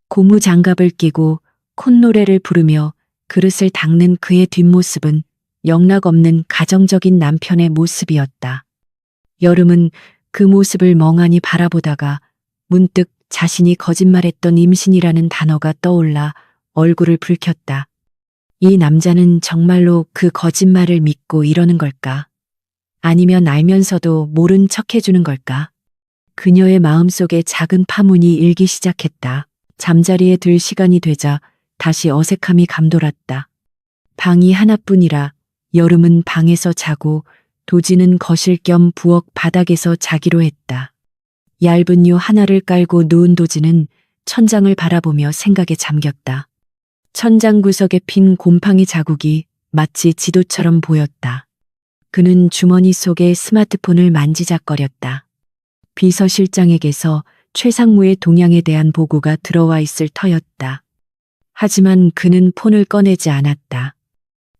S1: 고무 장갑을 끼고 콧노래를 부르며 그릇을 닦는 그의 뒷모습은 영락없는 가정적인 남편의 모습이었다. 여름은 그 모습을 멍하니 바라보다가 문득 자신이 거짓말했던 임신이라는 단어가 떠올라 얼굴을 붉혔다. 이 남자는 정말로 그 거짓말을 믿고 이러는 걸까? 아니면 알면서도 모른 척 해주는 걸까? 그녀의 마음속에 작은 파문이 일기 시작했다. 잠자리에 들 시간이 되자 다시 어색함이 감돌았다. 방이 하나뿐이라 여름은 방에서 자고 도지는 거실 겸 부엌 바닥에서 자기로 했다. 얇은 요 하나를 깔고 누운 도지는 천장을 바라보며 생각에 잠겼다. 천장 구석에 핀 곰팡이 자국이 마치 지도처럼 보였다. 그는 주머니 속에 스마트폰을 만지작거렸다. 비서실장에게서 최상무의 동향에 대한 보고가 들어와 있을 터였다. 하지만 그는 폰을 꺼내지 않았다.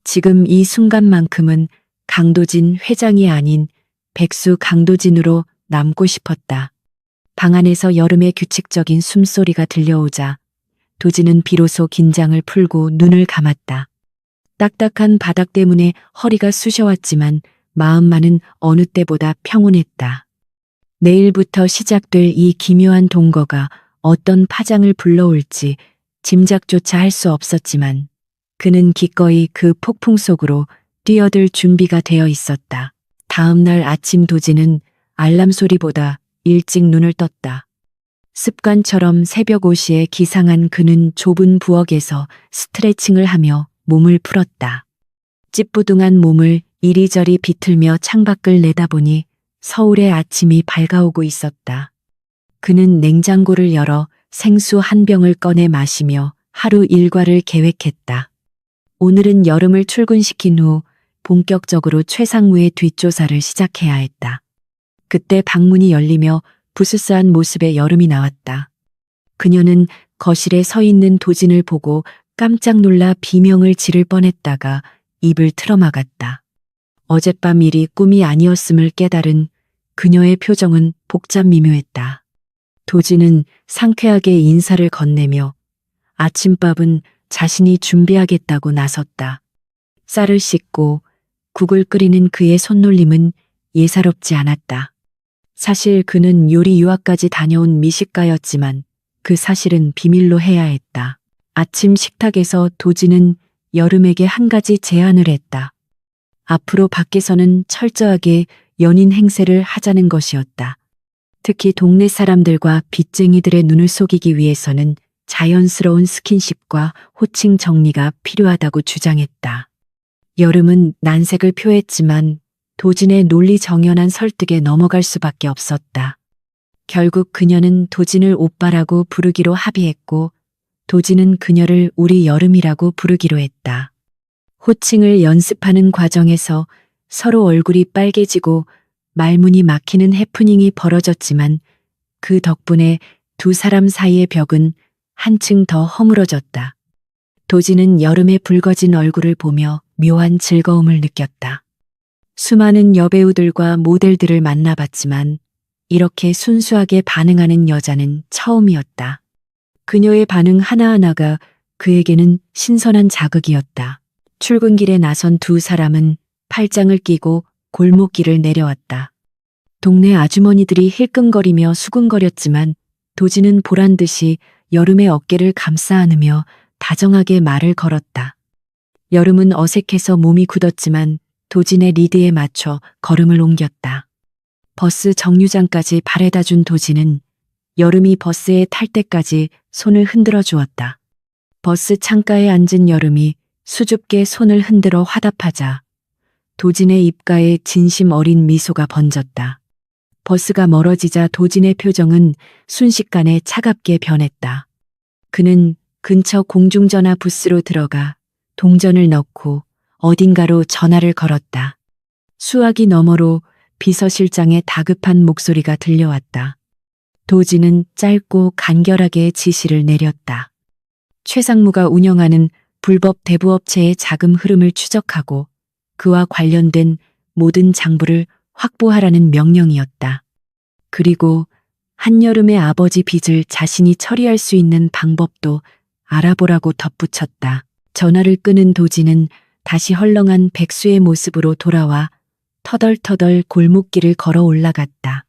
S1: 지금 이 순간만큼은 강도진 회장이 아닌 백수 강도진으로 남고 싶었다. 방 안에서 여름의 규칙적인 숨소리가 들려오자 도지는 비로소 긴장을 풀고 눈을 감았다. 딱딱한 바닥 때문에 허리가 쑤셔왔지만 마음만은 어느 때보다 평온했다. 내일부터 시작될 이 기묘한 동거가 어떤 파장을 불러올지 짐작조차 할 수 없었지만 그는 기꺼이 그 폭풍 속으로 뛰어들 준비가 되어 있었다. 다음 날 아침 도지는 알람 소리보다 일찍 눈을 떴다. 습관처럼 새벽 5시에 기상한 그는 좁은 부엌에서 스트레칭을 하며 몸을 풀었다. 찌뿌둥한 몸을 이리저리 비틀며 창밖을 내다보니 서울의 아침이 밝아오고 있었다. 그는 냉장고를 열어 생수 한 병을 꺼내 마시며 하루 일과를 계획했다. 오늘은 여름을 출근시킨 후 본격적으로 최상무의 뒷조사를 시작해야 했다. 그때 방문이 열리며 부스스한 모습의 여름이 나왔다. 그녀는 거실에 서 있는 도진을 보고 깜짝 놀라 비명을 지를 뻔했다가 입을 틀어막았다. 어젯밤 일이 꿈이 아니었음을 깨달은 그녀의 표정은 복잡 미묘했다. 도진은 상쾌하게 인사를 건네며 아침밥은 자신이 준비하겠다고 나섰다. 쌀을 씻고 국을 끓이는 그의 손놀림은 예사롭지 않았다. 사실 그는 요리 유학까지 다녀온 미식가였지만 그 사실은 비밀로 해야 했다. 아침 식탁에서 도진은 여름에게 한 가지 제안을 했다. 앞으로 밖에서는 철저하게 연인 행세를 하자는 것이었다. 특히 동네 사람들과 빚쟁이들의 눈을 속이기 위해서는 자연스러운 스킨십과 호칭 정리가 필요하다고 주장했다. 여름은 난색을 표했지만 도진의 논리 정연한 설득에 넘어갈 수밖에 없었다. 결국 그녀는 도진을 오빠라고 부르기로 합의했고 도진은 그녀를 우리 여름이라고 부르기로 했다. 호칭을 연습하는 과정에서 서로 얼굴이 빨개지고 말문이 막히는 해프닝이 벌어졌지만 그 덕분에 두 사람 사이의 벽은 한층 더 허물어졌다. 도진은 여름의 붉어진 얼굴을 보며 묘한 즐거움을 느꼈다. 수많은 여배우들과 모델들을 만나봤지만 이렇게 순수하게 반응하는 여자는 처음이었다. 그녀의 반응 하나하나가 그에게는 신선한 자극이었다. 출근길에 나선 두 사람은 팔짱을 끼고 골목길을 내려왔다. 동네 아주머니들이 힐끔거리며 수군거렸지만 도진은 보란 듯이 여름의 어깨를 감싸 안으며 다정하게 말을 걸었다. 여름은 어색해서 몸이 굳었지만 도진의 리드에 맞춰 걸음을 옮겼다. 버스 정류장까지 바래다 준 도진은 여름이 버스에 탈 때까지 손을 흔들어 주었다. 버스 창가에 앉은 여름이 수줍게 손을 흔들어 화답하자 도진의 입가에 진심 어린 미소가 번졌다. 버스가 멀어지자 도진의 표정은 순식간에 차갑게 변했다. 그는 근처 공중전화 부스로 들어가 동전을 넣고 어딘가로 전화를 걸었다. 수화기 너머로 비서실장의 다급한 목소리가 들려왔다. 도진은 짧고 간결하게 지시를 내렸다. 최상무가 운영하는 불법 대부업체의 자금 흐름을 추적하고 그와 관련된 모든 장부를 확보하라는 명령이었다. 그리고 한여름의 아버지 빚을 자신이 처리할 수 있는 방법도 알아보라고 덧붙였다. 전화를 끊은 도진은 다시 헐렁한 백수의 모습으로 돌아와 터덜터덜 골목길을 걸어 올라갔다.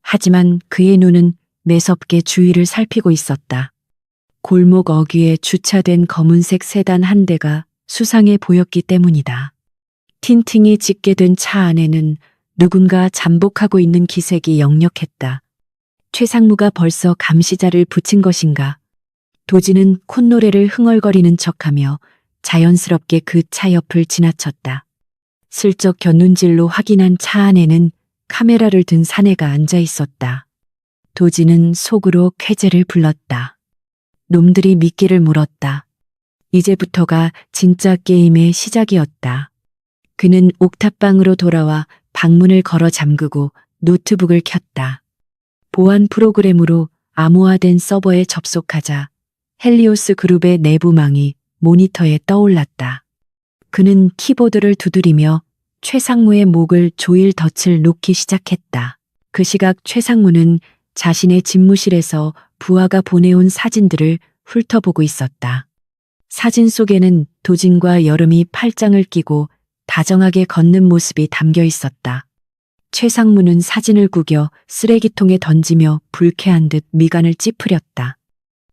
S1: 하지만 그의 눈은 매섭게 주위를 살피고 있었다. 골목 어귀에 주차된 검은색 세단 한 대가 수상해 보였기 때문이다. 틴팅이 짙게 된 차 안에는 누군가 잠복하고 있는 기색이 역력했다. 최상무가 벌써 감시자를 붙인 것인가? 도진은 콧노래를 흥얼거리는 척하며 자연스럽게 그 차 옆을 지나쳤다. 슬쩍 곁눈질로 확인한 차 안에는 카메라를 든 사내가 앉아 있었다. 도진은 속으로 쾌재를 불렀다. 놈들이 미끼를 물었다. 이제부터가 진짜 게임의 시작이었다. 그는 옥탑방으로 돌아와 방문을 걸어 잠그고 노트북을 켰다. 보안 프로그램으로 암호화된 서버에 접속하자 헬리오스 그룹의 내부망이 모니터에 떠올랐다. 그는 키보드를 두드리며 최상무의 목을 조일 덫을 놓기 시작했다. 그 시각 최상무는 자신의 집무실에서 부하가 보내온 사진들을 훑어보고 있었다. 사진 속에는 도진과 여름이 팔짱을 끼고 다정하게 걷는 모습이 담겨 있었다. 최상무는 사진을 구겨 쓰레기통에 던지며 불쾌한 듯 미간을 찌푸렸다.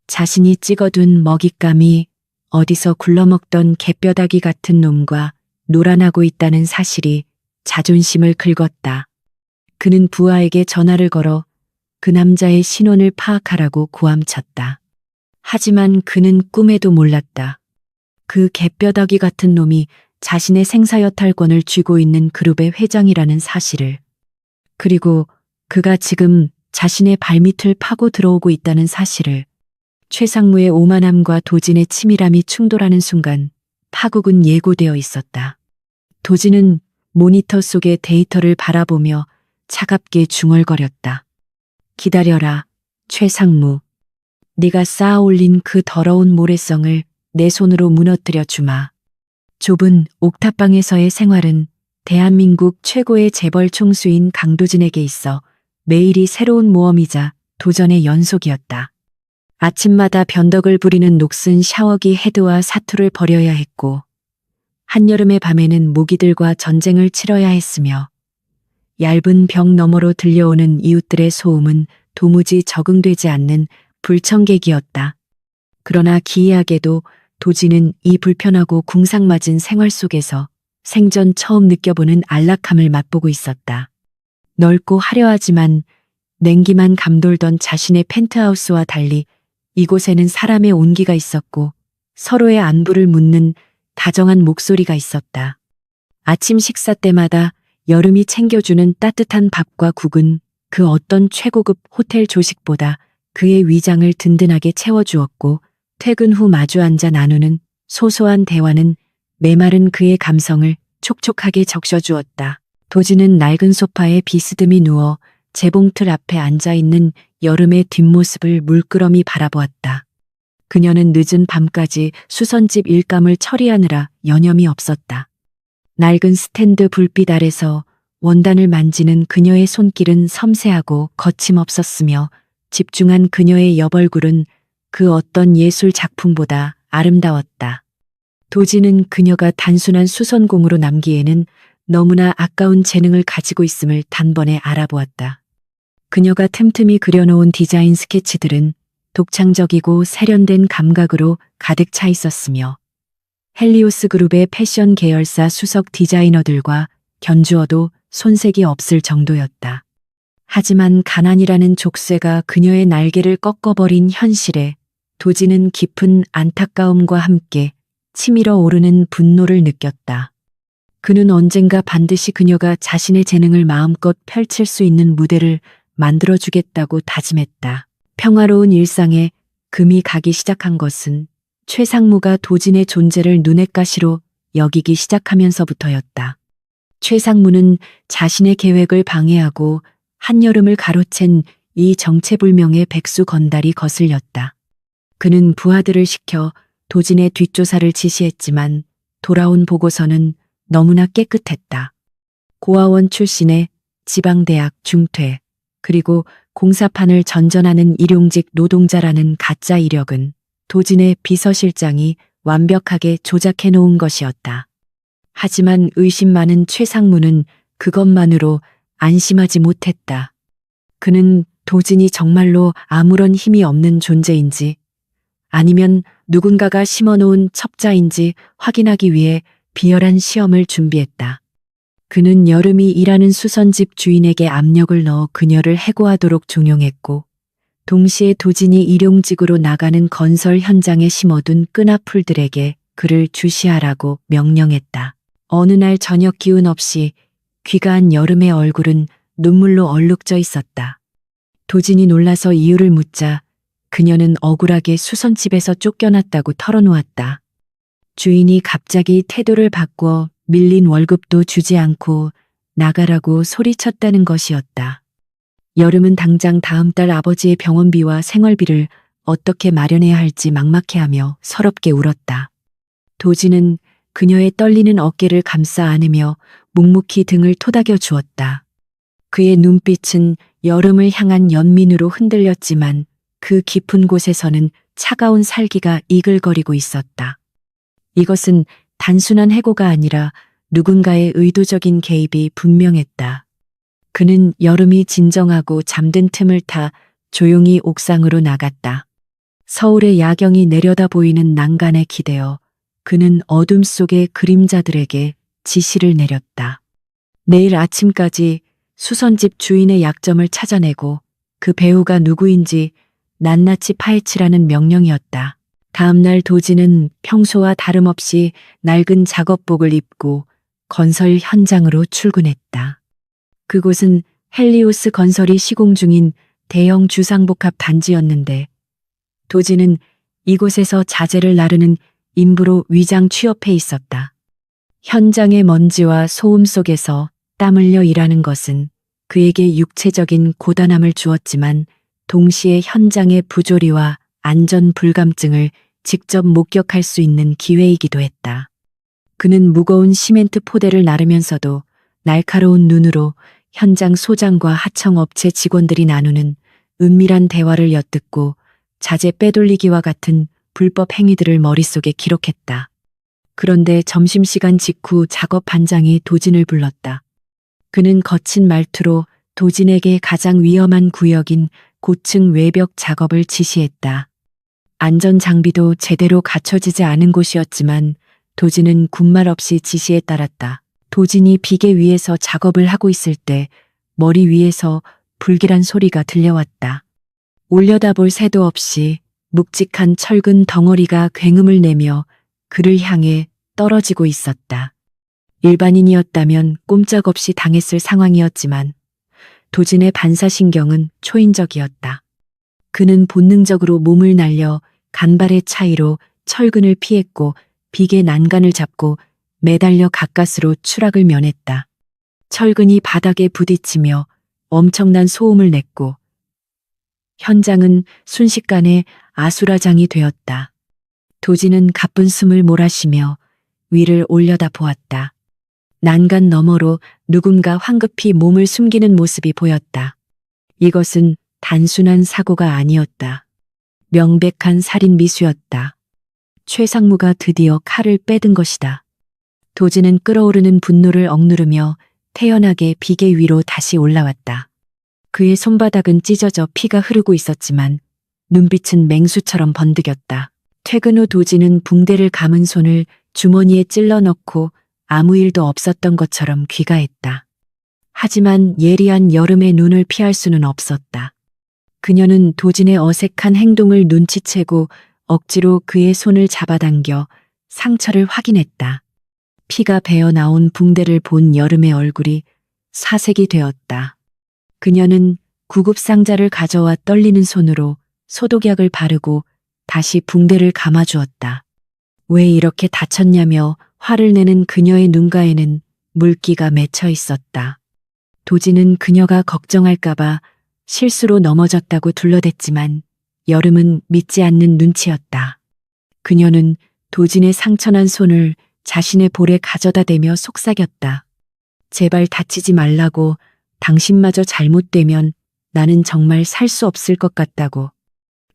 S1: 자신이 찍어둔 먹잇감이 어디서 굴러먹던 개뼈다귀 같은 놈과 놀아나고 있다는 사실이 자존심을 긁었다. 그는 부하에게 전화를 걸어 그 남자의 신원을 파악하라고 고함쳤다. 하지만 그는 꿈에도 몰랐다. 그 개뼈다귀 같은 놈이 자신의 생사여탈권을 쥐고 있는 그룹의 회장이라는 사실을, 그리고 그가 지금 자신의 발밑을 파고 들어오고 있다는 사실을. 최상무의 오만함과 도진의 치밀함이 충돌하는 순간 파국은 예고되어 있었다. 도진은 모니터 속의 데이터를 바라보며 차갑게 중얼거렸다. 기다려라, 최상무. 네가 쌓아올린 그 더러운 모래성을 내 손으로 무너뜨려 주마. 좁은 옥탑방에서의 생활은 대한민국 최고의 재벌 총수인 강도진에게 있어 매일이 새로운 모험이자 도전의 연속이었다. 아침마다 변덕을 부리는 녹슨 샤워기 헤드와 사투를 벌여야 했고, 한여름의 밤에는 모기들과 전쟁을 치러야 했으며, 얇은 벽 너머로 들려오는 이웃들의 소음은 도무지 적응되지 않는 불청객이었다. 그러나 기이하게도 도진은 이 불편하고 궁상맞은 생활 속에서 생전 처음 느껴보는 안락함을 맛보고 있었다. 넓고 화려하지만 냉기만 감돌던 자신의 펜트하우스와 달리 이곳에는 사람의 온기가 있었고 서로의 안부를 묻는 다정한 목소리가 있었다. 아침 식사 때마다 여름이 챙겨주는 따뜻한 밥과 국은 그 어떤 최고급 호텔 조식보다 그의 위장을 든든하게 채워주었고, 퇴근 후 마주 앉아 나누는 소소한 대화는 메마른 그의 감성을 촉촉하게 적셔주었다. 도진은 낡은 소파에 비스듬히 누워 재봉틀 앞에 앉아있는 여름의 뒷모습을 물끄러미 바라보았다. 그녀는 늦은 밤까지 수선집 일감을 처리하느라 여념이 없었다. 낡은 스탠드 불빛 아래서 원단을 만지는 그녀의 손길은 섬세하고 거침없었으며, 집중한 그녀의 옆얼굴은 그 어떤 예술 작품보다 아름다웠다. 도진은 그녀가 단순한 수선공으로 남기에는 너무나 아까운 재능을 가지고 있음을 단번에 알아보았다. 그녀가 틈틈이 그려놓은 디자인 스케치들은 독창적이고 세련된 감각으로 가득 차 있었으며, 헬리오스 그룹의 패션 계열사 수석 디자이너들과 견주어도 손색이 없을 정도였다. 하지만 가난이라는 족쇄가 그녀의 날개를 꺾어버린 현실에 도진은 깊은 안타까움과 함께 치밀어 오르는 분노를 느꼈다. 그는 언젠가 반드시 그녀가 자신의 재능을 마음껏 펼칠 수 있는 무대를 만들어주겠다고 다짐했다. 평화로운 일상에 금이 가기 시작한 것은 최상무가 도진의 존재를 눈엣 가시로 여기기 시작하면서부터였다. 최상무는 자신의 계획을 방해하고 한여름을 가로챈 이 정체불명의 백수 건달이 거슬렸다. 그는 부하들을 시켜 도진의 뒷조사를 지시했지만 돌아온 보고서는 너무나 깨끗했다. 고아원 출신의 지방대학 중퇴, 그리고 공사판을 전전하는 일용직 노동자라는 가짜 이력은 도진의 비서실장이 완벽하게 조작해 놓은 것이었다. 하지만 의심 많은 최상무는 그것만으로 안심하지 못했다. 그는 도진이 정말로 아무런 힘이 없는 존재인지, 아니면 누군가가 심어놓은 첩자인지 확인하기 위해 비열한 시험을 준비했다. 그는 여름이 일하는 수선집 주인에게 압력을 넣어 그녀를 해고하도록 종용했고, 동시에 도진이 일용직으로 나가는 건설 현장에 심어둔 끈아풀들에게 그를 주시하라고 명령했다. 어느 날 저녁 기운 없이 귀가한 여름의 얼굴은 눈물로 얼룩져 있었다. 도진이 놀라서 이유를 묻자 그녀는 억울하게 수선집에서 쫓겨났다고 털어놓았다. 주인이 갑자기 태도를 바꿔 밀린 월급도 주지 않고 나가라고 소리쳤다는 것이었다. 여름은 당장 다음 달 아버지의 병원비와 생활비를 어떻게 마련해야 할지 막막해하며 서럽게 울었다. 도진은 그녀의 떨리는 어깨를 감싸 안으며 묵묵히 등을 토닥여 주었다. 그의 눈빛은 여름을 향한 연민으로 흔들렸지만 그 깊은 곳에서는 차가운 살기가 이글거리고 있었다. 이것은 단순한 해고가 아니라 누군가의 의도적인 개입이 분명했다. 그는 여름이 진정하고 잠든 틈을 타 조용히 옥상으로 나갔다. 서울의 야경이 내려다 보이는 난간에 기대어 그는 어둠 속의 그림자들에게 지시를 내렸다. 내일 아침까지 수선집 주인의 약점을 찾아내고 그 배우가 누구인지 낱낱이 파헤치라는 명령이었다. 다음날 도지는 평소와 다름없이 낡은 작업복을 입고 건설 현장으로 출근했다. 그곳은 헬리오스 건설이 시공 중인 대형 주상복합 단지였는데 도지는 이곳에서 자재를 나르는 인부로 위장 취업해 있었다. 현장의 먼지와 소음 속에서 땀 흘려 일하는 것은 그에게 육체적인 고단함을 주었지만 동시에 현장의 부조리와 안전 불감증을 직접 목격할 수 있는 기회이기도 했다. 그는 무거운 시멘트 포대를 나르면서도 날카로운 눈으로 현장 소장과 하청업체 직원들이 나누는 은밀한 대화를 엿듣고 자재 빼돌리기와 같은 불법 행위들을 머릿속에 기록했다. 그런데 점심시간 직후 작업 반장이 도진을 불렀다. 그는 거친 말투로 도진에게 가장 위험한 구역인 고층 외벽 작업을 지시했다. 안전 장비도 제대로 갖춰지지 않은 곳이었지만 도진은 군말 없이 지시에 따랐다. 도진이 비계 위에서 작업을 하고 있을 때 머리 위에서 불길한 소리가 들려왔다. 올려다볼 새도 없이 묵직한 철근 덩어리가 굉음을 내며 그를 향해 떨어지고 있었다. 일반인이었다면 꼼짝없이 당했을 상황이었지만 도진의 반사신경은 초인적이었다. 그는 본능적으로 몸을 날려 간발의 차이로 철근을 피했고 비계 난간을 잡고 매달려 가까스로 추락을 면했다. 철근이 바닥에 부딪히며 엄청난 소음을 냈고 현장은 순식간에 아수라장이 되었다. 도진은 가쁜 숨을 몰아쉬며 위를 올려다 보았다. 난간 너머로 누군가 황급히 몸을 숨기는 모습이 보였다. 이것은 단순한 사고가 아니었다. 명백한 살인 미수였다. 최상무가 드디어 칼을 빼든 것이다. 도진은 끓어오르는 분노를 억누르며 태연하게 비계 위로 다시 올라왔다. 그의 손바닥은 찢어져 피가 흐르고 있었지만 눈빛은 맹수처럼 번득였다. 퇴근 후 도진은 붕대를 감은 손을 주머니에 찔러 넣고 아무 일도 없었던 것처럼 귀가했다. 하지만 예리한 여름의 눈을 피할 수는 없었다. 그녀는 도진의 어색한 행동을 눈치채고 억지로 그의 손을 잡아당겨 상처를 확인했다. 피가 배어 나온 붕대를 본 여름의 얼굴이 사색이 되었다. 그녀는 구급상자를 가져와 떨리는 손으로 소독약을 바르고 다시 붕대를 감아주었다. 왜 이렇게 다쳤냐며 화를 내는 그녀의 눈가에는 물기가 맺혀 있었다. 도진은 그녀가 걱정할까봐 실수로 넘어졌다고 둘러댔지만 여름은 믿지 않는 눈치였다. 그녀는 도진의 상처난 손을 자신의 볼에 가져다 대며 속삭였다. 제발 다치지 말라고. 당신마저 잘못되면 나는 정말 살 수 없을 것 같다고.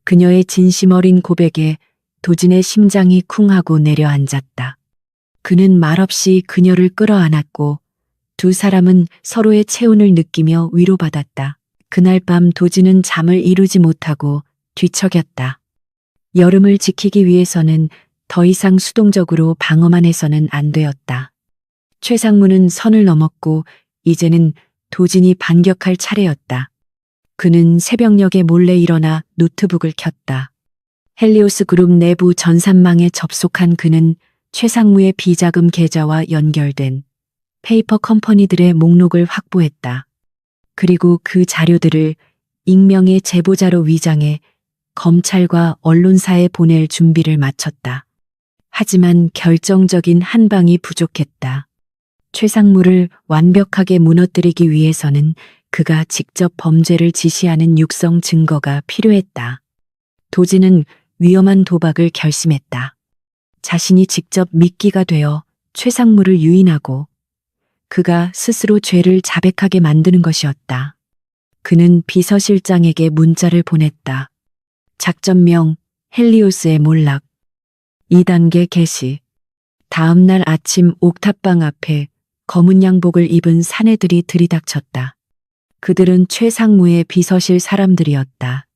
S1: 그녀의 진심 어린 고백에 도진의 심장이 쿵하고 내려앉았다. 그는 말없이 그녀를 끌어안았고 두 사람은 서로의 체온을 느끼며 위로받았다. 그날 밤 도진은 잠을 이루지 못하고 뒤척였다. 여름을 지키기 위해서는 더 이상 수동적으로 방어만 해서는 안 되었다. 최상무는 선을 넘었고 이제는 도진이 반격할 차례였다. 그는 새벽녘에 몰래 일어나 노트북을 켰다. 헬리오스 그룹 내부 전산망에 접속한 그는 최상무의 비자금 계좌와 연결된 페이퍼 컴퍼니들의 목록을 확보했다. 그리고 그 자료들을 익명의 제보자로 위장해 검찰과 언론사에 보낼 준비를 마쳤다. 하지만 결정적인 한 방이 부족했다. 최상무를 완벽하게 무너뜨리기 위해서는 그가 직접 범죄를 지시하는 육성 증거가 필요했다. 도진은 위험한 도박을 결심했다. 자신이 직접 미끼가 되어 최상무를 유인하고 그가 스스로 죄를 자백하게 만드는 것이었다. 그는 비서실장에게 문자를 보냈다. 작전명 헬리오스의 몰락 2단계 개시. 다음 날 아침 옥탑방 앞에 검은 양복을 입은 사내들이 들이닥쳤다. 그들은 최상무의 비서실 사람들이었다.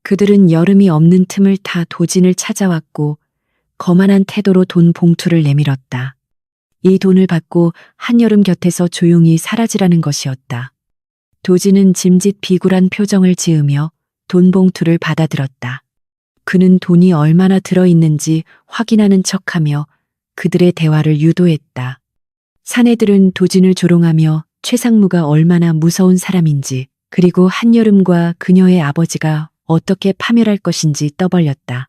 S1: 그들은 여름이 없는 틈을 타 도진을 찾아왔고 거만한 태도로 돈 봉투를 내밀었다. 이 돈을 받고 한여름 곁에서 조용히 사라지라는 것이었다. 도진은 짐짓 비굴한 표정을 지으며 돈 봉투를 받아들었다. 그는 돈이 얼마나 들어있는지 확인하는 척하며 그들의 대화를 유도했다. 사내들은 도진을 조롱하며 최상무가 얼마나 무서운 사람인지 그리고 한여름과 그녀의 아버지가 어떻게 파멸할 것인지 떠벌렸다.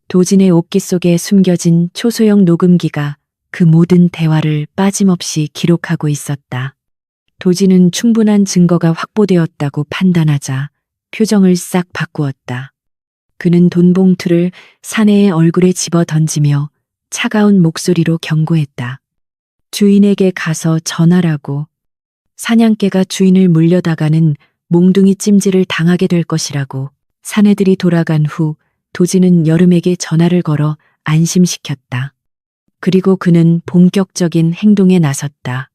S1: 도진의 옷깃 속에 숨겨진 초소형 녹음기가 그 모든 대화를 빠짐없이 기록하고 있었다. 도진은 충분한 증거가 확보되었다고 판단하자 표정을 싹 바꾸었다. 그는 돈 봉투를 사내의 얼굴에 집어 던지며 차가운 목소리로 경고했다. 주인에게 가서 전하라고. 사냥개가 주인을 물려다가는 몽둥이 찜질을 당하게 될 것이라고. 사내들이 돌아간 후 도진은 여름에게 전화를 걸어 안심시켰다. 그리고 그는 본격적인 행동에 나섰다.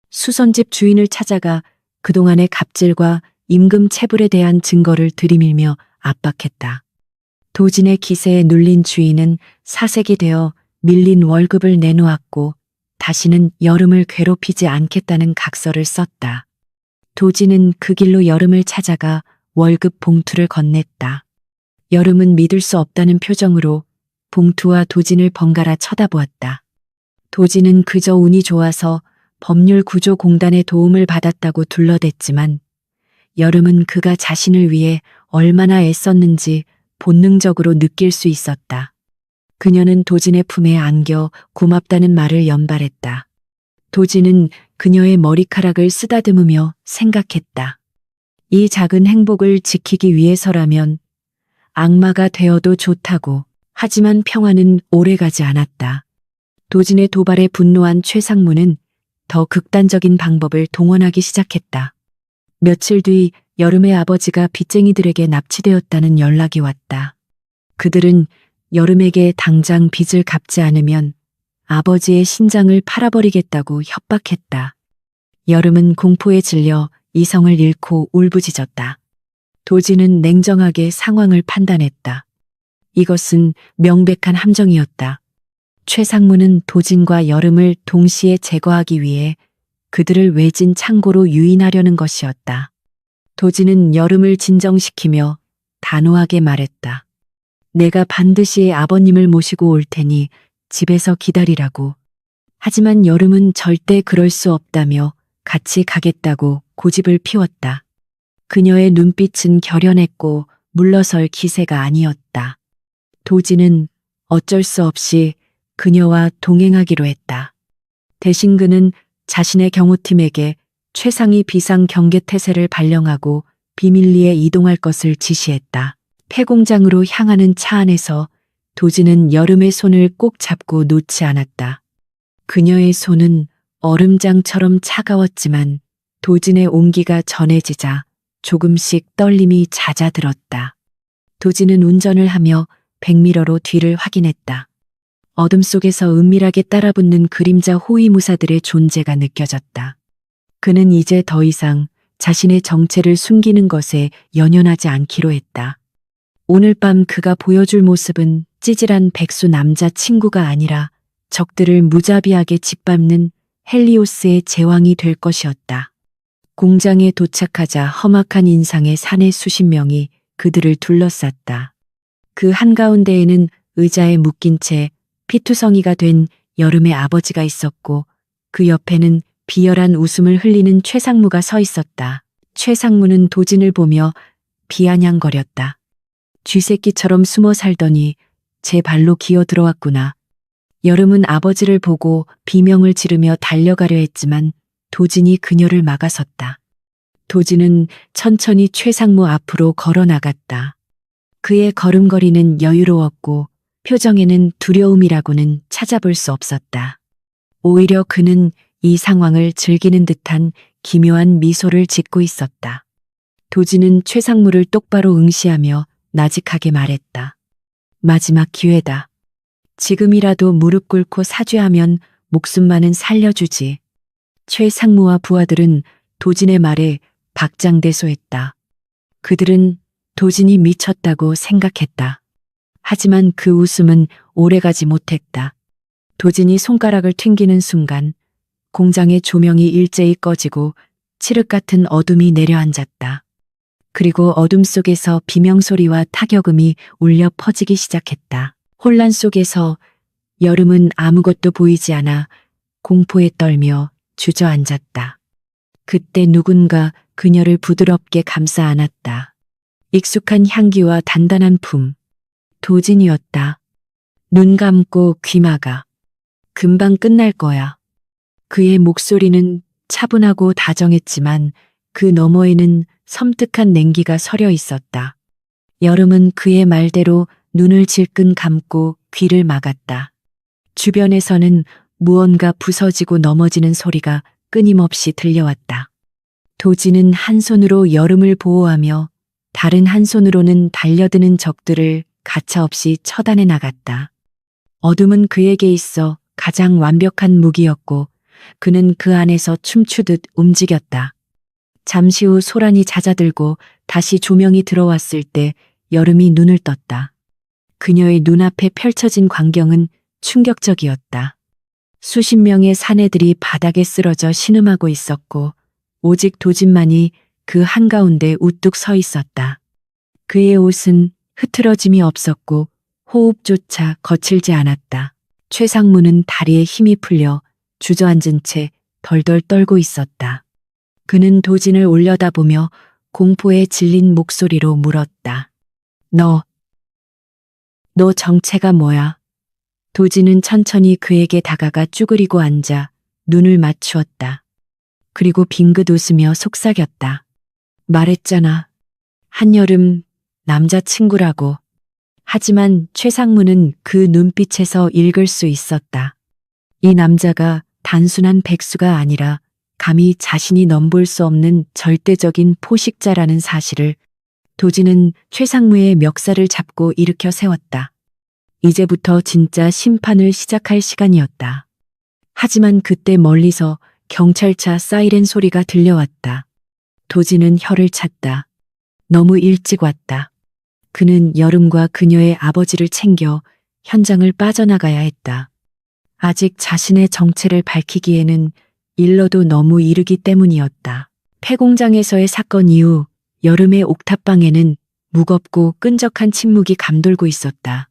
S1: 수선집 주인을 찾아가 그동안의 갑질과 임금 체불에 대한 증거를 들이밀며 압박했다. 도진의 기세에 눌린 주인은 사색이 되어 밀린 월급을 내놓았고 다시는 여름을 괴롭히지 않겠다는 각서를 썼다. 도진은 그 길로 여름을 찾아가 월급 봉투를 건넸다. 여름은 믿을 수 없다는 표정으로 봉투와 도진을 번갈아 쳐다보았다. 도진은 그저 운이 좋아서 법률구조공단의 도움을 받았다고 둘러댔지만 여름은 그가 자신을 위해 얼마나 애썼는지 본능적으로 느낄 수 있었다. 그녀는 도진의 품에 안겨 고맙다는 말을 연발했다. 도진은 그녀의 머리카락을 쓰다듬으며 생각했다. 이 작은 행복을 지키기 위해서라면 악마가 되어도 좋다고. 하지만 평화는 오래가지 않았다. 도진의 도발에 분노한 최상무는 더 극단적인 방법을 동원하기 시작했다. 며칠 뒤 여름의 아버지가 빚쟁이들에게 납치되었다는 연락이 왔다. 그들은 여름에게 당장 빚을 갚지 않으면 아버지의 신장을 팔아버리겠다고 협박했다. 여름은 공포에 질려 이성을 잃고 울부짖었다. 도진은 냉정하게 상황을 판단했다. 이것은 명백한 함정이었다. 최상무는 도진과 여름을 동시에 제거하기 위해 그들을 외진 창고로 유인하려는 것이었다. 도진은 여름을 진정시키며 단호하게 말했다. 내가 반드시 아버님을 모시고 올 테니 집에서 기다리라고. 하지만 여름은 절대 그럴 수 없다며 같이 가겠다고 고집을 피웠다. 그녀의 눈빛은 결연했고 물러설 기세가 아니었다. 도진은 어쩔 수 없이 그녀와 동행하기로 했다. 대신 그는 자신의 경호팀에게 최상위 비상 경계 태세를 발령하고 비밀리에 이동할 것을 지시했다. 폐공장으로 향하는 차 안에서 도진은 여름의 손을 꼭 잡고 놓지 않았다. 그녀의 손은 얼음장처럼 차가웠지만 도진의 온기가 전해지자 조금씩 떨림이 잦아들었다. 도진은 운전을 하며 백미러로 뒤를 확인했다. 어둠 속에서 은밀하게 따라붙는 그림자 호위무사들의 존재가 느껴졌다. 그는 이제 더 이상 자신의 정체를 숨기는 것에 연연하지 않기로 했다. 오늘 밤 그가 보여줄 모습은 찌질한 백수 남자 친구가 아니라 적들을 무자비하게 짓밟는 헬리오스의 제왕이 될 것이었다. 공장에 도착하자 험악한 인상의 사내 수십 명이 그들을 둘러쌌다. 그 한가운데에는 의자에 묶인 채 피투성이가 된 여름의 아버지가 있었고 그 옆에는 비열한 웃음을 흘리는 최상무가 서 있었다. 최상무는 도진을 보며 비아냥거렸다. 쥐새끼처럼 숨어 살더니 제 발로 기어 들어왔구나. 여름은 아버지를 보고 비명을 지르며 달려가려 했지만 도진이 그녀를 막아섰다. 도진은 천천히 최상무 앞으로 걸어 나갔다. 그의 걸음걸이는 여유로웠고 표정에는 두려움이라고는 찾아볼 수 없었다. 오히려 그는 이 상황을 즐기는 듯한 기묘한 미소를 짓고 있었다. 도진은 최상무를 똑바로 응시하며 나직하게 말했다. 마지막 기회다. 지금이라도 무릎 꿇고 사죄하면 목숨만은 살려주지. 최상무와 부하들은 도진의 말에 박장대소했다. 그들은 도진이 미쳤다고 생각했다. 하지만 그 웃음은 오래가지 못했다. 도진이 손가락을 튕기는 순간 공장의 조명이 일제히 꺼지고 칠흑 같은 어둠이 내려앉았다. 그리고 어둠 속에서 비명소리와 타격음이 울려 퍼지기 시작했다. 혼란 속에서 여름은 아무것도 보이지 않아 공포에 떨며 주저앉았다. 그때 누군가 그녀를 부드럽게 감싸 안았다. 익숙한 향기와 단단한 품. 도진이었다. 눈 감고 귀 막아. 금방 끝날 거야. 그의 목소리는 차분하고 다정했지만 그 너머에는 섬뜩한 냉기가 서려 있었다. 여름은 그의 말대로 눈을 질끈 감고 귀를 막았다. 주변에서는 무언가 부서지고 넘어지는 소리가 끊임없이 들려왔다. 도진은 한 손으로 여름을 보호하며 다른 한 손으로는 달려드는 적들을 가차없이 처단해 나갔다. 어둠은 그에게 있어 가장 완벽한 무기였고 그는 그 안에서 춤추듯 움직였다. 잠시 후 소란이 잦아들고 다시 조명이 들어왔을 때 여름이 눈을 떴다. 그녀의 눈앞에 펼쳐진 광경은 충격적이었다. 수십 명의 사내들이 바닥에 쓰러져 신음하고 있었고 오직 도진만이 그 한가운데 우뚝 서 있었다. 그의 옷은 흐트러짐이 없었고 호흡조차 거칠지 않았다. 최상무는 다리에 힘이 풀려 주저앉은 채 덜덜 떨고 있었다. 그는 도진을 올려다보며 공포에 질린 목소리로 물었다. 너 정체가 뭐야? 도진은 천천히 그에게 다가가 쭈그리고 앉아 눈을 맞추었다. 그리고 빙긋 웃으며 속삭였다. 말했잖아. 한여름 남자친구라고. 하지만 최상무는 그 눈빛에서 읽을 수 있었다. 이 남자가 단순한 백수가 아니라 감히 자신이 넘볼 수 없는 절대적인 포식자라는 사실을. 도진은 최상무의 멱살을 잡고 일으켜 세웠다. 이제부터 진짜 심판을 시작할 시간이었다. 하지만 그때 멀리서 경찰차 사이렌 소리가 들려왔다. 도진은 혀를 찼다. 너무 일찍 왔다. 그는 여름과 그녀의 아버지를 챙겨 현장을 빠져나가야 했다. 아직 자신의 정체를 밝히기에는 일러도 너무 이르기 때문이었다. 폐공장에서의 사건 이후 여름의 옥탑방에는 무겁고 끈적한 침묵이 감돌고 있었다.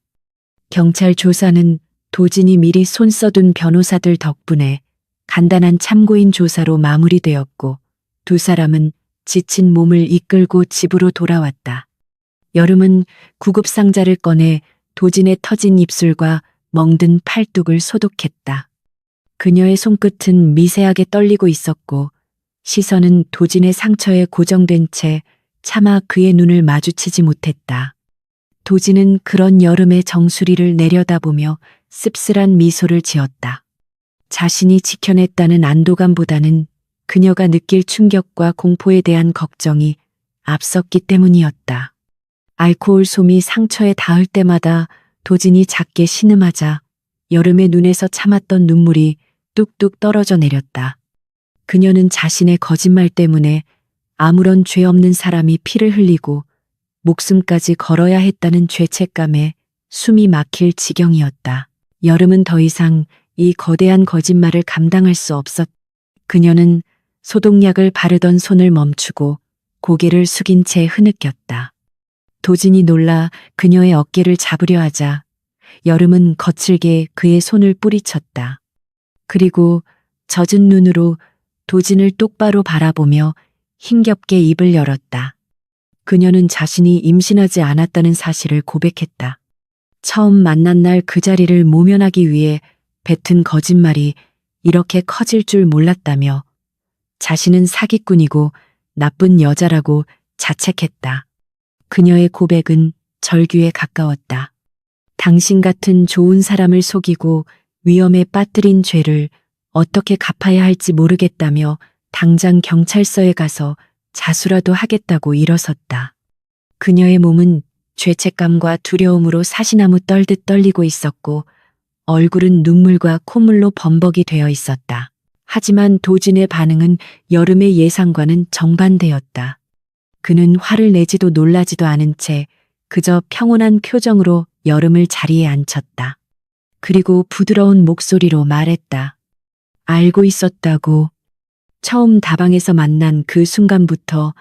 S1: 경찰 조사는 도진이 미리 손 써둔 변호사들 덕분에 간단한 참고인 조사로 마무리되었고 두 사람은 지친 몸을 이끌고 집으로 돌아왔다. 여름은 구급상자를 꺼내 도진의 터진 입술과 멍든 팔뚝을 소독했다. 그녀의 손끝은 미세하게 떨리고 있었고 시선은 도진의 상처에 고정된 채 차마 그의 눈을 마주치지 못했다. 도진은 그런 여름의 정수리를 내려다보며 씁쓸한 미소를 지었다. 자신이 지켜냈다는 안도감보다는 그녀가 느낄 충격과 공포에 대한 걱정이 앞섰기 때문이었다. 알코올 솜이 상처에 닿을 때마다 도진이 작게 신음하자 여름의 눈에서 참았던 눈물이 뚝뚝 떨어져 내렸다. 그녀는 자신의 거짓말 때문에 아무런 죄 없는 사람이 피를 흘리고 목숨까지 걸어야 했다는 죄책감에 숨이 막힐 지경이었다. 여름은 더 이상 이 거대한 거짓말을 감당할 수 없었다. 그녀는 소독약을 바르던 손을 멈추고 고개를 숙인 채 흐느꼈다. 도진이 놀라 그녀의 어깨를 잡으려 하자 여름은 거칠게 그의 손을 뿌리쳤다. 그리고 젖은 눈으로 도진을 똑바로 바라보며 힘겹게 입을 열었다. 그녀는 자신이 임신하지 않았다는 사실을 고백했다. 처음 만난 날 그 자리를 모면하기 위해 뱉은 거짓말이 이렇게 커질 줄 몰랐다며 자신은 사기꾼이고 나쁜 여자라고 자책했다. 그녀의 고백은 절규에 가까웠다. 당신 같은 좋은 사람을 속이고 위험에 빠뜨린 죄를 어떻게 갚아야 할지 모르겠다며 당장 경찰서에 가서 자수라도 하겠다고 일어섰다. 그녀의 몸은 죄책감과 두려움으로 사시나무 떨듯 떨리고 있었고 얼굴은 눈물과 콧물로 범벅이 되어 있었다. 하지만 도진의 반응은 여름의 예상과는 정반대였다. 그는 화를 내지도 놀라지도 않은 채 그저 평온한 표정으로 여름을 자리에 앉혔다. 그리고 부드러운 목소리로 말했다. 알고 있었다고. 처음 다방에서 만난 그 순간부터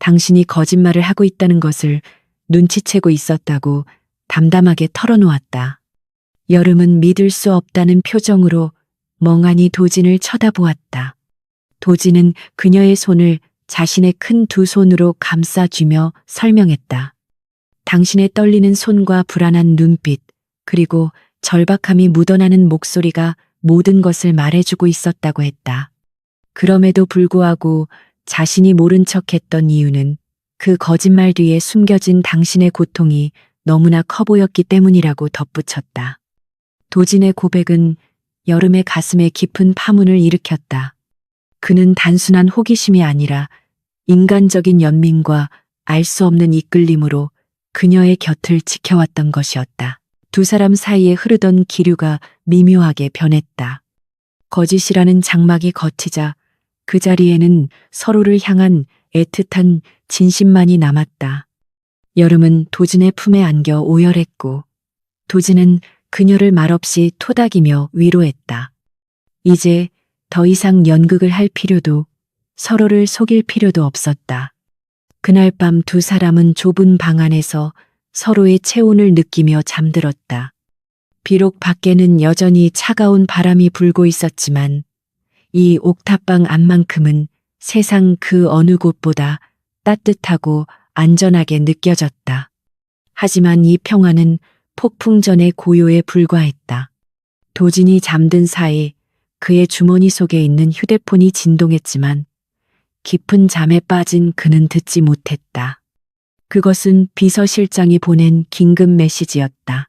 S1: 당신이 거짓말을 하고 있다는 것을 눈치채고 있었다고 담담하게 털어놓았다. 여름은 믿을 수 없다는 표정으로 멍하니 도진을 쳐다보았다. 도진은 그녀의 손을 자신의 큰 두 손으로 감싸쥐며 설명했다. 당신의 떨리는 손과 불안한 눈빛, 그리고 절박함이 묻어나는 목소리가 모든 것을 말해주고 있었다고 했다. 그럼에도 불구하고 자신이 모른 척했던 이유는 그 거짓말 뒤에 숨겨진 당신의 고통이 너무나 커 보였기 때문이라고 덧붙였다. 도진의 고백은 여름의 가슴에 깊은 파문을 일으켰다. 그는 단순한 호기심이 아니라 인간적인 연민과 알 수 없는 이끌림으로 그녀의 곁을 지켜왔던 것이었다. 두 사람 사이에 흐르던 기류가 미묘하게 변했다. 거짓이라는 장막이 걷히자 그 자리에는 서로를 향한 애틋한 진심만이 남았다. 여름은 도진의 품에 안겨 오열했고 도진은 그녀를 말없이 토닥이며 위로했다. 이제 더 이상 연극을 할 필요도 서로를 속일 필요도 없었다. 그날 밤 두 사람은 좁은 방 안에서 서로의 체온을 느끼며 잠들었다. 비록 밖에는 여전히 차가운 바람이 불고 있었지만 이 옥탑방 안만큼은 세상 그 어느 곳보다 따뜻하고 안전하게 느껴졌다. 하지만 이 평화는 폭풍 전의 고요에 불과했다. 도진이 잠든 사이 그의 주머니 속에 있는 휴대폰이 진동했지만 깊은 잠에 빠진 그는 듣지 못했다. 그것은 비서실장이 보낸 긴급 메시지였다.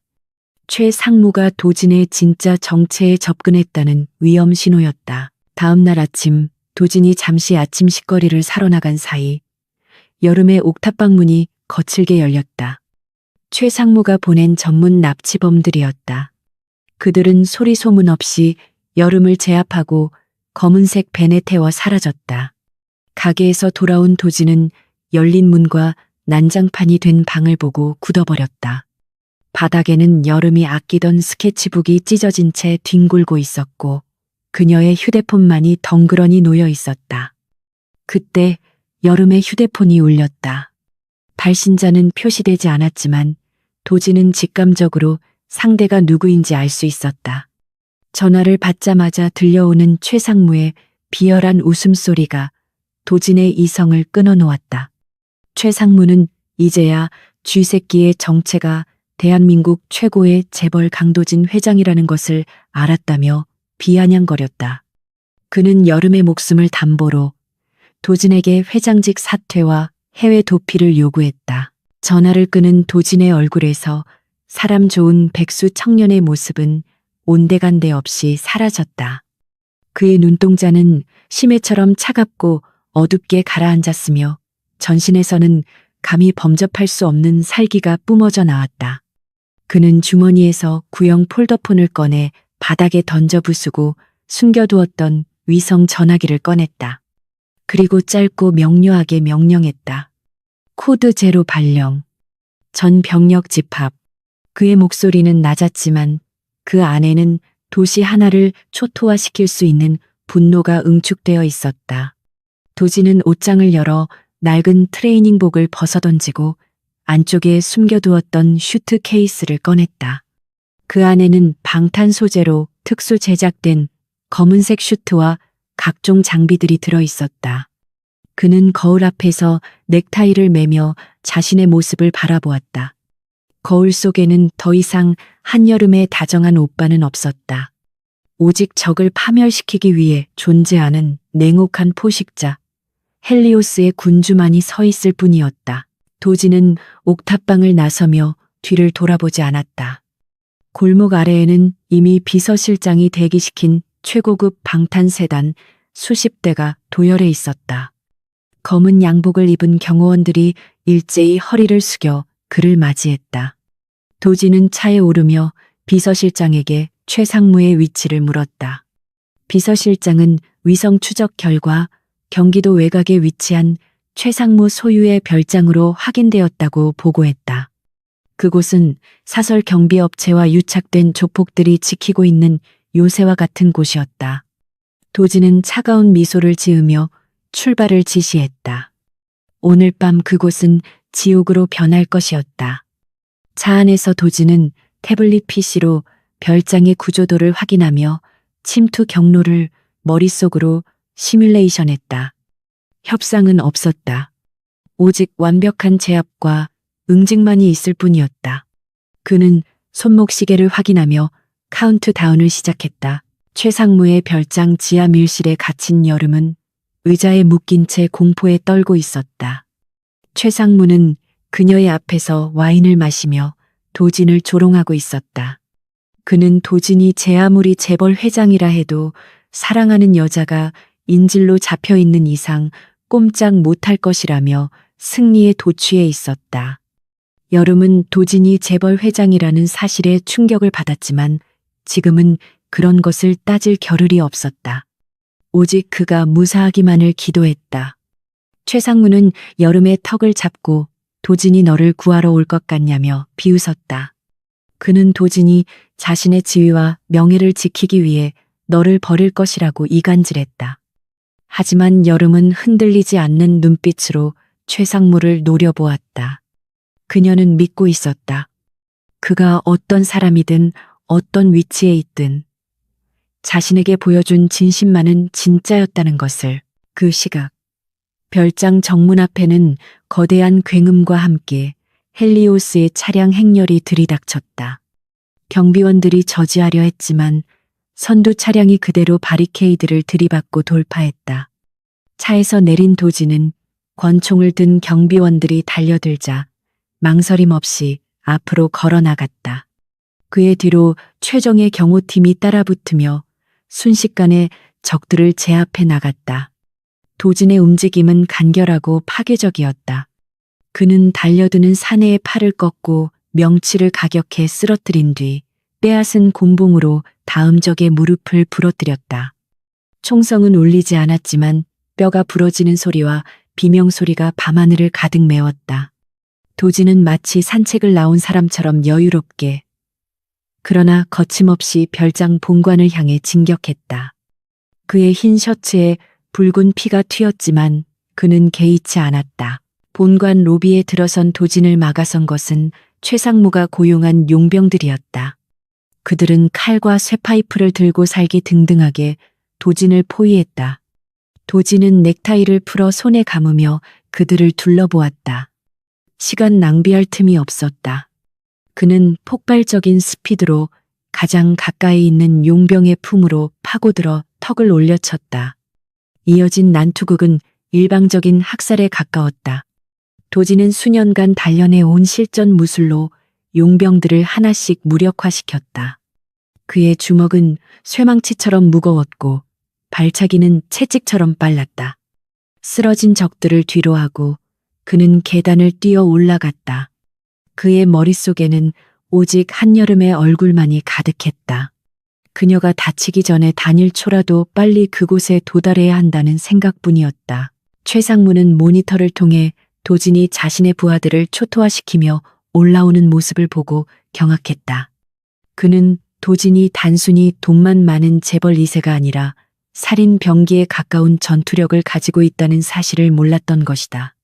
S1: 최 상무가 도진의 진짜 정체에 접근했다는 위험 신호였다. 다음 날 아침 도진이 잠시 아침 식거리를 사러 나간 사이 여름의 옥탑방 문이 거칠게 열렸다. 최 상무가 보낸 전문 납치범들이었다. 그들은 소리 소문 없이 여름을 제압하고 검은색 벤에 태워 사라졌다. 가게에서 돌아온 도진은 열린 문과 난장판이 된 방을 보고 굳어버렸다. 바닥에는 여름이 아끼던 스케치북이 찢어진 채 뒹굴고 있었고 그녀의 휴대폰만이 덩그러니 놓여 있었다. 그때 여름의 휴대폰이 울렸다. 발신자는 표시되지 않았지만 도진은 직감적으로 상대가 누구인지 알 수 있었다. 전화를 받자마자 들려오는 최 상무의 비열한 웃음소리가 도진의 이성을 끊어놓았다. 최 상무는 이제야 쥐새끼의 정체가 대한민국 최고의 재벌 강도진 회장이라는 것을 알았다며 비아냥거렸다. 그는 여름의 목숨을 담보로 도진에게 회장직 사퇴와 해외 도피를 요구했다. 전화를 끄는 도진의 얼굴에서 사람 좋은 백수 청년의 모습은 온데간데 없이 사라졌다. 그의 눈동자는 심해처럼 차갑고 어둡게 가라앉았으며 전신에서는 감히 범접할 수 없는 살기가 뿜어져 나왔다. 그는 주머니에서 구형 폴더폰을 꺼내 바닥에 던져 부수고 숨겨두었던 위성 전화기를 꺼냈다. 그리고 짧고 명료하게 명령했다. 코드 제로 발령. 전 병력 집합. 그의 목소리는 낮았지만 그 안에는 도시 하나를 초토화시킬 수 있는 분노가 응축되어 있었다. 도진은 옷장을 열어 낡은 트레이닝복을 벗어던지고 안쪽에 숨겨두었던 슈트 케이스를 꺼냈다. 그 안에는 방탄 소재로 특수 제작된 검은색 슈트와 각종 장비들이 들어 있었다. 그는 거울 앞에서 넥타이를 매며 자신의 모습을 바라보았다. 거울 속에는 더 이상 한여름의 다정한 오빠는 없었다. 오직 적을 파멸시키기 위해 존재하는 냉혹한 포식자, 헬리오스의 군주만이 서 있을 뿐이었다. 도진은 옥탑방을 나서며 뒤를 돌아보지 않았다. 골목 아래에는 이미 비서실장이 대기시킨 최고급 방탄세단 수십 대가 도열해 있었다. 검은 양복을 입은 경호원들이 일제히 허리를 숙여 그를 맞이했다. 도진은 차에 오르며 비서실장에게 최 상무의 위치를 물었다. 비서실장은 위성 추적 결과 경기도 외곽에 위치한 최상무 소유의 별장으로 확인되었다고 보고했다. 그곳은 사설 경비업체와 유착된 조폭들이 지키고 있는 요새와 같은 곳이었다. 도지는 차가운 미소를 지으며 출발을 지시했다. 오늘 밤 그곳은 지옥으로 변할 것이었다. 차 안에서 도지는 태블릿 PC로 별장의 구조도를 확인하며 침투 경로를 머릿속으로 시뮬레이션했다. 협상은 없었다. 오직 완벽한 제압과 응징만이 있을 뿐이었다. 그는 손목시계를 확인하며 카운트다운을 시작했다. 최상무의 별장 지하 밀실에 갇힌 여름은 의자에 묶인 채 공포에 떨고 있었다. 최상무는 그녀의 앞에서 와인을 마시며 도진을 조롱하고 있었다. 그는 도진이 제 아무리 재벌 회장이라 해도 사랑하는 여자가 인질로 잡혀 있는 이상 꼼짝 못할 것이라며 승리에 도취해 있었다. 여름은 도진이 재벌 회장이라는 사실에 충격을 받았지만 지금은 그런 것을 따질 겨를이 없었다. 오직 그가 무사하기만을 기도했다. 최상무는 여름의 턱을 잡고 도진이 너를 구하러 올 것 같냐며 비웃었다. 그는 도진이 자신의 지위와 명예를 지키기 위해 너를 버릴 것이라고 이간질했다. 하지만 여름은 흔들리지 않는 눈빛으로 최상무를 노려보았다. 그녀는 믿고 있었다. 그가 어떤 사람이든 어떤 위치에 있든 자신에게 보여준 진심만은 진짜였다는 것을. 그 시각 별장 정문 앞에는 거대한 굉음과 함께 헬리오스의 차량 행렬이 들이닥쳤다. 경비원들이 저지하려 했지만 선두 차량이 그대로 바리케이드를 들이받고 돌파했다. 차에서 내린 도지는 권총을 든 경비원들이 달려들자 망설임 없이 앞으로 걸어 나갔다. 그의 뒤로 최정의 경호팀이 따라붙으며 순식간에 적들을 제압해 나갔다. 도진의 움직임은 간결하고 파괴적이었다. 그는 달려드는 사내의 팔을 꺾고 명치를 가격해 쓰러뜨린 뒤 빼앗은 곤봉으로 다음 적의 무릎을 부러뜨렸다. 총성은 울리지 않았지만 뼈가 부러지는 소리와 비명소리가 밤하늘을 가득 메웠다. 도진은 마치 산책을 나온 사람처럼 여유롭게 그러나 거침없이 별장 본관을 향해 진격했다. 그의 흰 셔츠에 붉은 피가 튀었지만 그는 개의치 않았다. 본관 로비에 들어선 도진을 막아선 것은 최상무가 고용한 용병들이었다. 그들은 칼과 쇠파이프를 들고 살기 등등하게 도진을 포위했다. 도진은 넥타이를 풀어 손에 감으며 그들을 둘러보았다. 시간 낭비할 틈이 없었다. 그는 폭발적인 스피드로 가장 가까이 있는 용병의 품으로 파고들어 턱을 올려쳤다. 이어진 난투극은 일방적인 학살에 가까웠다. 도진은 수년간 단련해 온 실전 무술로 용병들을 하나씩 무력화시켰다. 그의 주먹은 쇠망치처럼 무거웠고 발차기는 채찍처럼 빨랐다. 쓰러진 적들을 뒤로하고 그는 계단을 뛰어 올라갔다. 그의 머릿속에는 오직 한여름의 얼굴만이 가득했다. 그녀가 다치기 전에 단일초라도 빨리 그곳에 도달해야 한다는 생각뿐이었다. 최상무는 모니터를 통해 도진이 자신의 부하들을 초토화시키며 올라오는 모습을 보고 경악했다. 그는 도진이 단순히 돈만 많은 재벌 2세가 아니라 살인 병기에 가까운 전투력을 가지고 있다는 사실을 몰랐던 것이다.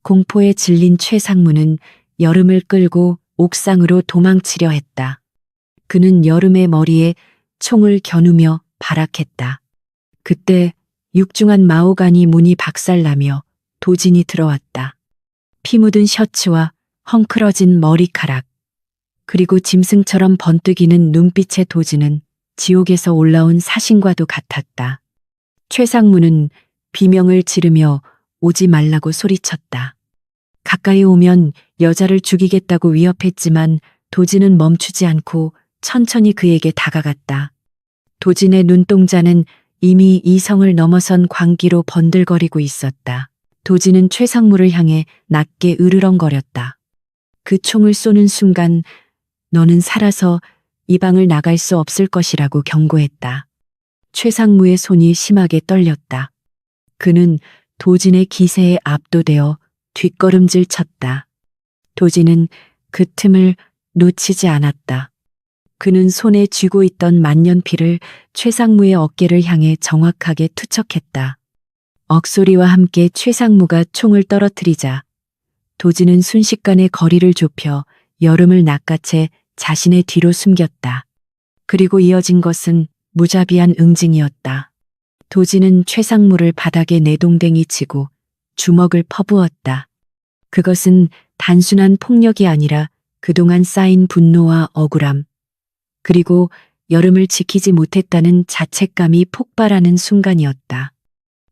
S1: 공포에 질린 최상무는 여름을 끌고 옥상으로 도망치려 했다. 그는 여름의 머리에 총을 겨누며 발악했다. 그때 육중한 마호가니 문이 박살나며 도진이 들어왔다. 피 묻은 셔츠와 헝클어진 머리카락, 그리고 짐승처럼 번뜩이는 눈빛의 도진은 지옥에서 올라온 사신과도 같았다. 최상무는 비명을 지르며 오지 말라고 소리쳤다. 가까이 오면 여자를 죽이겠다고 위협했지만 도진은 멈추지 않고 천천히 그에게 다가갔다. 도진의 눈동자는 이미 이성을 넘어선 광기로 번들거리고 있었다. 도진은 최상무를 향해 낮게 으르렁거렸다. 그 총을 쏘는 순간 너는 살아서 이 방을 나갈 수 없을 것이라고 경고했다. 최상무의 손이 심하게 떨렸다. 그는 도진의 기세에 압도되어 뒷걸음질 쳤다. 도진은 그 틈을 놓치지 않았다. 그는 손에 쥐고 있던 만년필을 최상무의 어깨를 향해 정확하게 투척했다. 억소리와 함께 최상무가 총을 떨어뜨리자 도진은 순식간에 거리를 좁혀 여름을 낚아채 자신의 뒤로 숨겼다. 그리고 이어진 것은 무자비한 응징이었다. 도진은 최상무를 바닥에 내동댕이 치고 주먹을 퍼부었다. 그것은 단순한 폭력이 아니라 그동안 쌓인 분노와 억울함, 그리고 여름을 지키지 못했다는 자책감이 폭발하는 순간이었다.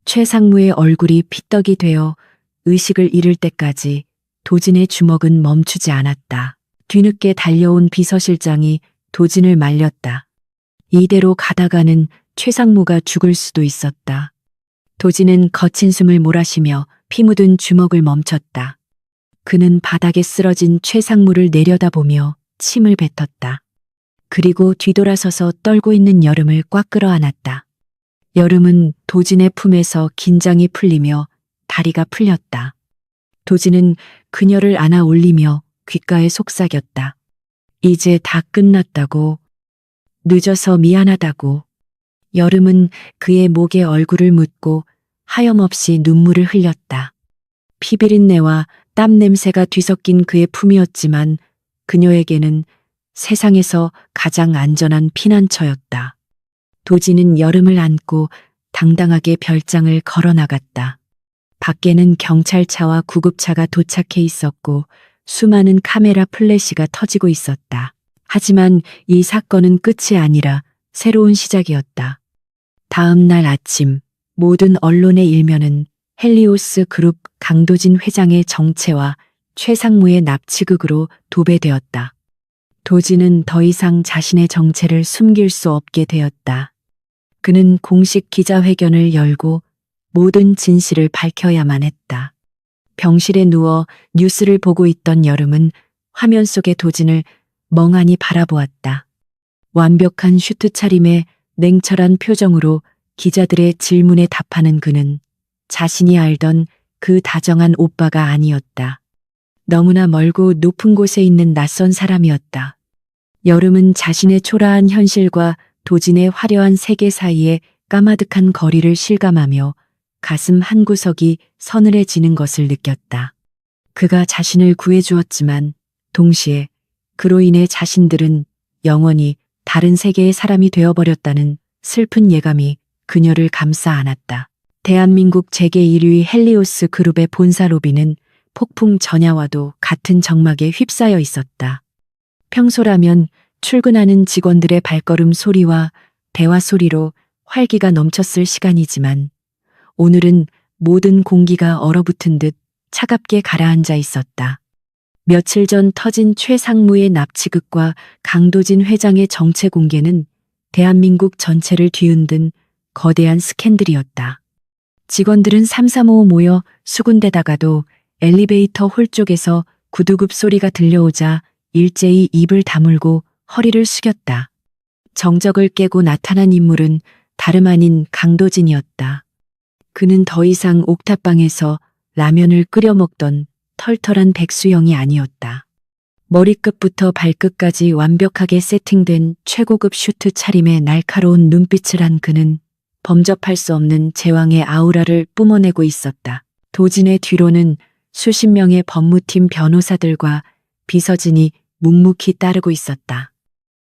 S1: 최상무의 얼굴이 피떡이 되어 의식을 잃을 때까지 도진의 주먹은 멈추지 않았다. 뒤늦게 달려온 비서실장이 도진을 말렸다. 이대로 가다가는 최상무가 죽을 수도 있었다. 도진은 거친 숨을 몰아쉬며 피 묻은 주먹을 멈췄다. 그는 바닥에 쓰러진 최상무를 내려다보며 침을 뱉었다. 그리고 뒤돌아서서 떨고 있는 여름을 꽉 끌어안았다. 여름은 도진의 품에서 긴장이 풀리며 다리가 풀렸다. 도진은 그녀를 안아 올리며 귓가에 속삭였다. 이제 다 끝났다고. 늦어서 미안하다고. 여름은 그의 목에 얼굴을 묻고 하염없이 눈물을 흘렸다. 피비린내와 땀 냄새가 뒤섞인 그의 품이었지만 그녀에게는 세상에서 가장 안전한 피난처였다. 도진은 여름을 안고 당당하게 별장을 걸어나갔다. 밖에는 경찰차와 구급차가 도착해 있었고 수많은 카메라 플래시가 터지고 있었다. 하지만 이 사건은 끝이 아니라 새로운 시작이었다. 다음 날 아침 모든 언론의 일면은 헬리오스 그룹 강도진 회장의 정체와 최상무의 납치극으로 도배되었다. 도진은 더 이상 자신의 정체를 숨길 수 없게 되었다. 그는 공식 기자회견을 열고 모든 진실을 밝혀야만 했다. 병실에 누워 뉴스를 보고 있던 여름은 화면 속의 도진을 멍하니 바라보았다. 완벽한 슈트 차림에 냉철한 표정으로 기자들의 질문에 답하는 그는 자신이 알던 그 다정한 오빠가 아니었다. 너무나 멀고 높은 곳에 있는 낯선 사람이었다. 여름은 자신의 초라한 현실과 도진의 화려한 세계 사이에 까마득한 거리를 실감하며 가슴 한구석이 서늘해지는 것을 느꼈다. 그가 자신을 구해주었지만 동시에 그로 인해 자신들은 영원히 다른 세계의 사람이 되어버렸다는 슬픈 예감이 그녀를 감싸 안았다. 대한민국 재계 1위 헬리오스 그룹의 본사 로비는 폭풍 전야와도 같은 적막에 휩싸여 있었다. 평소라면 출근하는 직원들의 발걸음 소리와 대화 소리로 활기가 넘쳤을 시간이지만 오늘은 모든 공기가 얼어붙은 듯 차갑게 가라앉아 있었다. 며칠 전 터진 최상무의 납치극과 강도진 회장의 정체 공개는 대한민국 전체를 뒤흔든 거대한 스캔들이었다. 직원들은 삼삼오오 모여 수군대다가도 엘리베이터 홀 쪽에서 구두굽 소리가 들려오자 일제히 입을 다물고 허리를 숙였다. 정적을 깨고 나타난 인물은 다름 아닌 강도진이었다. 그는 더 이상 옥탑방에서 라면을 끓여 먹던 털털한 백수형이 아니었다. 머리끝부터 발끝까지 완벽하게 세팅된 최고급 슈트 차림에 날카로운 눈빛을 한 그는 범접할 수 없는 제왕의 아우라를 뿜어내고 있었다. 도진의 뒤로는 수십 명의 법무팀 변호사들과 비서진이 묵묵히 따르고 있었다.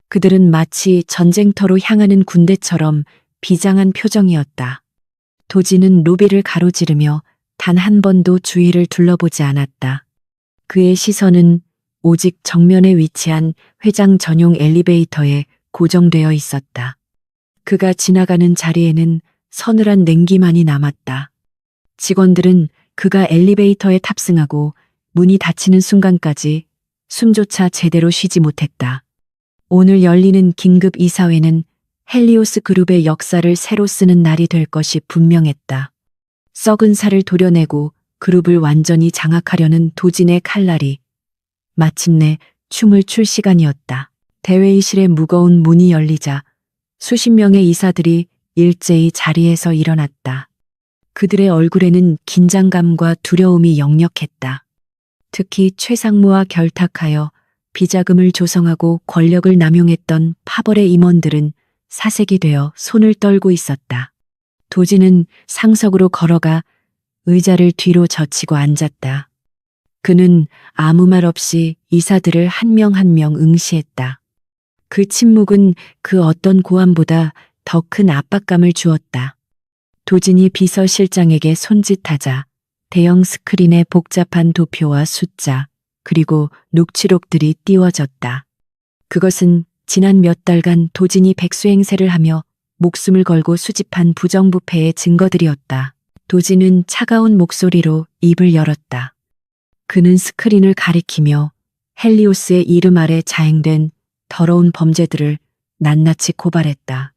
S1: 그들은 마치 전쟁터로 향하는 군대처럼 비장한 표정이었다. 도진은 로비를 가로지르며 단 한 번도 주위를 둘러보지 않았다. 그의 시선은 오직 정면에 위치한 회장 전용 엘리베이터에 고정되어 있었다. 그가 지나가는 자리에는 서늘한 냉기만이 남았다. 직원들은 그가 엘리베이터에 탑승하고 문이 닫히는 순간까지 숨조차 제대로 쉬지 못했다. 오늘 열리는 긴급 이사회는 헬리오스 그룹의 역사를 새로 쓰는 날이 될 것이 분명했다. 썩은 살을 도려내고 그룹을 완전히 장악하려는 도진의 칼날이 마침내 춤을 출 시간이었다. 대회의실의 무거운 문이 열리자 수십 명의 이사들이 일제히 자리에서 일어났다. 그들의 얼굴에는 긴장감과 두려움이 역력했다. 특히 최상무와 결탁하여 비자금을 조성하고 권력을 남용했던 파벌의 임원들은 사색이 되어 손을 떨고 있었다. 도지는 상석으로 걸어가 의자를 뒤로 젖히고 앉았다. 그는 아무 말 없이 이사들을 한 명 한 명 응시했다. 그 침묵은 그 어떤 고함보다 더 큰 압박감을 주었다. 도진이 비서실장에게 손짓하자 대형 스크린에 복잡한 도표와 숫자, 그리고 녹취록들이 띄워졌다. 그것은 지난 몇 달간 도진이 백수행세를 하며 목숨을 걸고 수집한 부정부패의 증거들이었다. 도진은 차가운 목소리로 입을 열었다. 그는 스크린을 가리키며 헬리오스의 이름 아래 자행된 더러운 범죄들을 낱낱이 고발했다.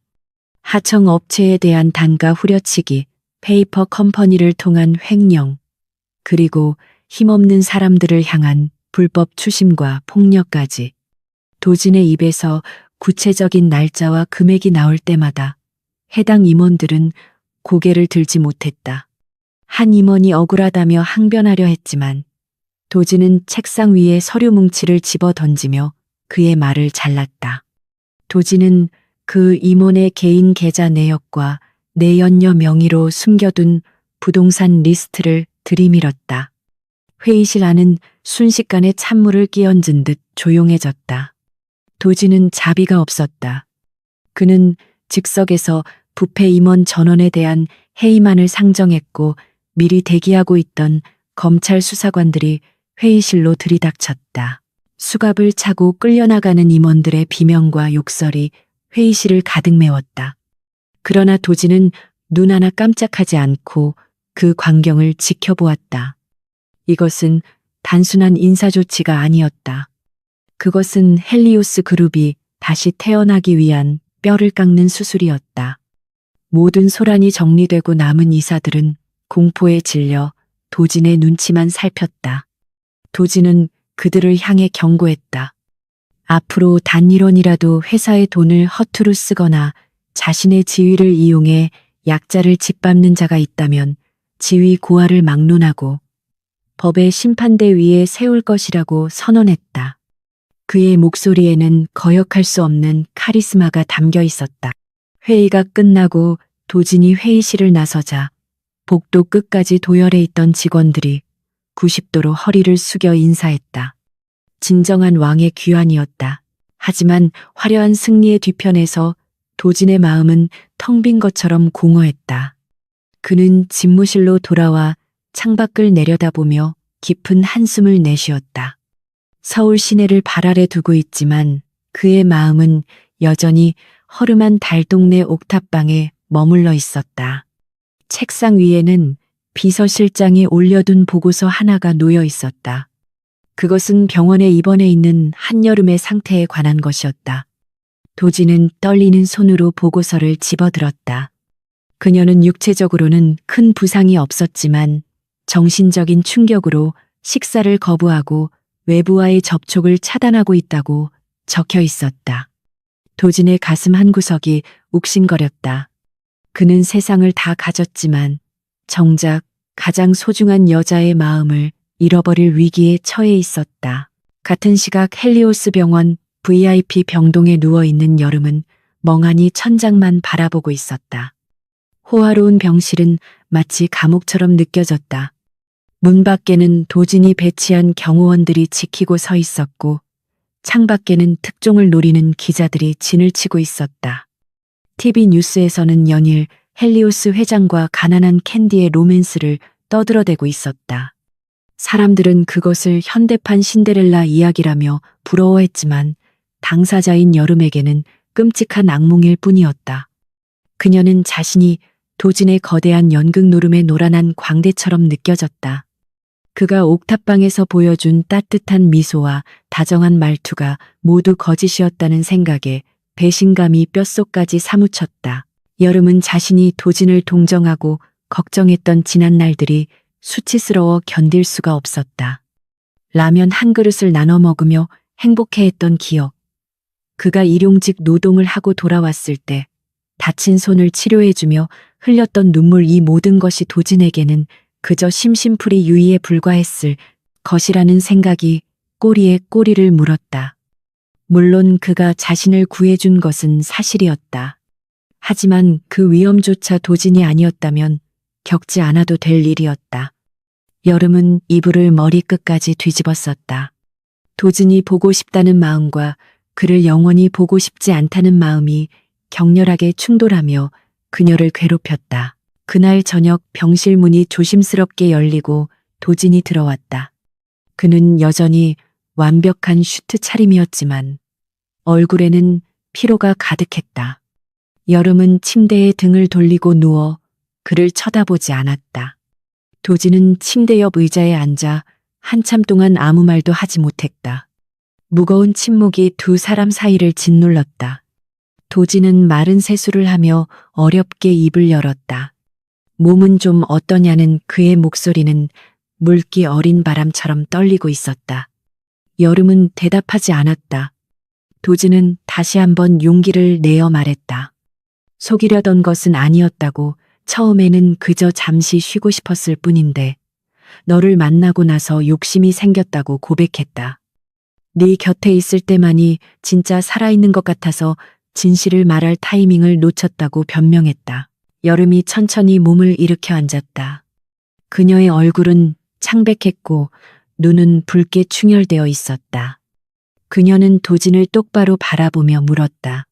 S1: 하청 업체에 대한 단가 후려치기, 페이퍼 컴퍼니를 통한 횡령, 그리고 힘없는 사람들을 향한 불법 추심과 폭력까지. 도진의 입에서 구체적인 날짜와 금액이 나올 때마다 해당 임원들은 고개를 들지 못했다. 한 임원이 억울하다며 항변하려 했지만 도진은 책상 위에 서류 뭉치를 집어 던지며 그의 말을 잘랐다. 도진은 그 임원의 개인 계좌 내역과 내연녀 명의로 숨겨둔 부동산 리스트를 들이밀었다. 회의실 안은 순식간에 찬물을 끼얹은 듯 조용해졌다. 도진은 자비가 없었다. 그는 즉석에서 부패 임원 전원에 대한 해임안을 상정했고 미리 대기하고 있던 검찰 수사관들이 회의실로 들이닥쳤다. 수갑을 차고 끌려나가는 임원들의 비명과 욕설이 회의실을 가득 메웠다. 그러나 도진은 눈 하나 깜짝하지 않고 그 광경을 지켜보았다. 이것은 단순한 인사조치가 아니었다. 그것은 헬리오스 그룹이 다시 태어나기 위한 뼈를 깎는 수술이었다. 모든 소란이 정리되고 남은 이사들은 공포에 질려 도진의 눈치만 살폈다. 도진은 그들을 향해 경고했다. 앞으로 단 1원이라도 회사의 돈을 허투루 쓰거나 자신의 지위를 이용해 약자를 짓밟는 자가 있다면 지위 고하를 막론하고 법의 심판대 위에 세울 것이라고 선언했다. 그의 목소리에는 거역할 수 없는 카리스마가 담겨 있었다. 회의가 끝나고 도진이 회의실을 나서자 복도 끝까지 도열해 있던 직원들이 90도로 허리를 숙여 인사했다. 진정한 왕의 귀환이었다. 하지만 화려한 승리의 뒤편에서 도진의 마음은 텅 빈 것처럼 공허했다. 그는 집무실로 돌아와 창밖을 내려다보며 깊은 한숨을 내쉬었다. 서울 시내를 발 아래 두고 있지만 그의 마음은 여전히 허름한 달동네 옥탑방에 머물러 있었다. 책상 위에는 비서실장이 올려둔 보고서 하나가 놓여 있었다. 그것은 병원에 입원해 있는 한여름의 상태에 관한 것이었다. 도진은 떨리는 손으로 보고서를 집어들었다. 그녀는 육체적으로는 큰 부상이 없었지만 정신적인 충격으로 식사를 거부하고 외부와의 접촉을 차단하고 있다고 적혀 있었다. 도진의 가슴 한구석이 욱신거렸다. 그는 세상을 다 가졌지만 정작 가장 소중한 여자의 마음을 잃어버릴 위기에 처해 있었다. 같은 시각 헬리오스 병원 VIP 병동에 누워있는 여름은 멍하니 천장만 바라보고 있었다. 호화로운 병실은 마치 감옥처럼 느껴졌다. 문 밖에는 도진이 배치한 경호원들이 지키고 서 있었고 창밖에는 특종을 노리는 기자들이 진을 치고 있었다. TV 뉴스에서는 연일 헬리오스 회장과 가난한 캔디의 로맨스를 떠들어대고 있었다. 사람들은 그것을 현대판 신데렐라 이야기라며 부러워했지만 당사자인 여름에게는 끔찍한 악몽일 뿐이었다. 그녀는 자신이 도진의 거대한 연극 노름에 노란한 광대처럼 느껴졌다. 그가 옥탑방에서 보여준 따뜻한 미소와 다정한 말투가 모두 거짓이었다는 생각에 배신감이 뼛속까지 사무쳤다. 여름은 자신이 도진을 동정하고 걱정했던 지난 날들이 수치스러워 견딜 수가 없었다. 라면 한 그릇을 나눠 먹으며 행복해했던 기억. 그가 일용직 노동을 하고 돌아왔을 때 다친 손을 치료해주며 흘렸던 눈물 이 모든 것이 도진에게는 그저 심심풀이 유의에 불과했을 것이라는 생각이 꼬리에 꼬리를 물었다. 물론 그가 자신을 구해준 것은 사실이었다. 하지만 그 위험조차 도진이 아니었다면 겪지 않아도 될 일이었다. 여름은 이불을 머리끝까지 뒤집었었다. 도진이 보고 싶다는 마음과 그를 영원히 보고 싶지 않다는 마음이 격렬하게 충돌하며 그녀를 괴롭혔다. 그날 저녁 병실 문이 조심스럽게 열리고 도진이 들어왔다. 그는 여전히 완벽한 슈트 차림이었지만 얼굴에는 피로가 가득했다. 여름은 침대에 등을 돌리고 누워 그를 쳐다보지 않았다. 도진은 침대 옆 의자에 앉아 한참 동안 아무 말도 하지 못했다. 무거운 침묵이 두 사람 사이를 짓눌렀다. 도진은 마른 세수를 하며 어렵게 입을 열었다. 몸은 좀 어떠냐는 그의 목소리는 물기 어린 바람처럼 떨리고 있었다. 여름은 대답하지 않았다. 도진은 다시 한번 용기를 내어 말했다. 속이려던 것은 아니었다고. 처음에는 그저 잠시 쉬고 싶었을 뿐인데 너를 만나고 나서 욕심이 생겼다고 고백했다. 네 곁에 있을 때만이 진짜 살아있는 것 같아서 진실을 말할 타이밍을 놓쳤다고 변명했다. 여름이 천천히 몸을 일으켜 앉았다. 그녀의 얼굴은 창백했고 눈은 붉게 충혈되어 있었다. 그녀는 도진을 똑바로 바라보며 물었다.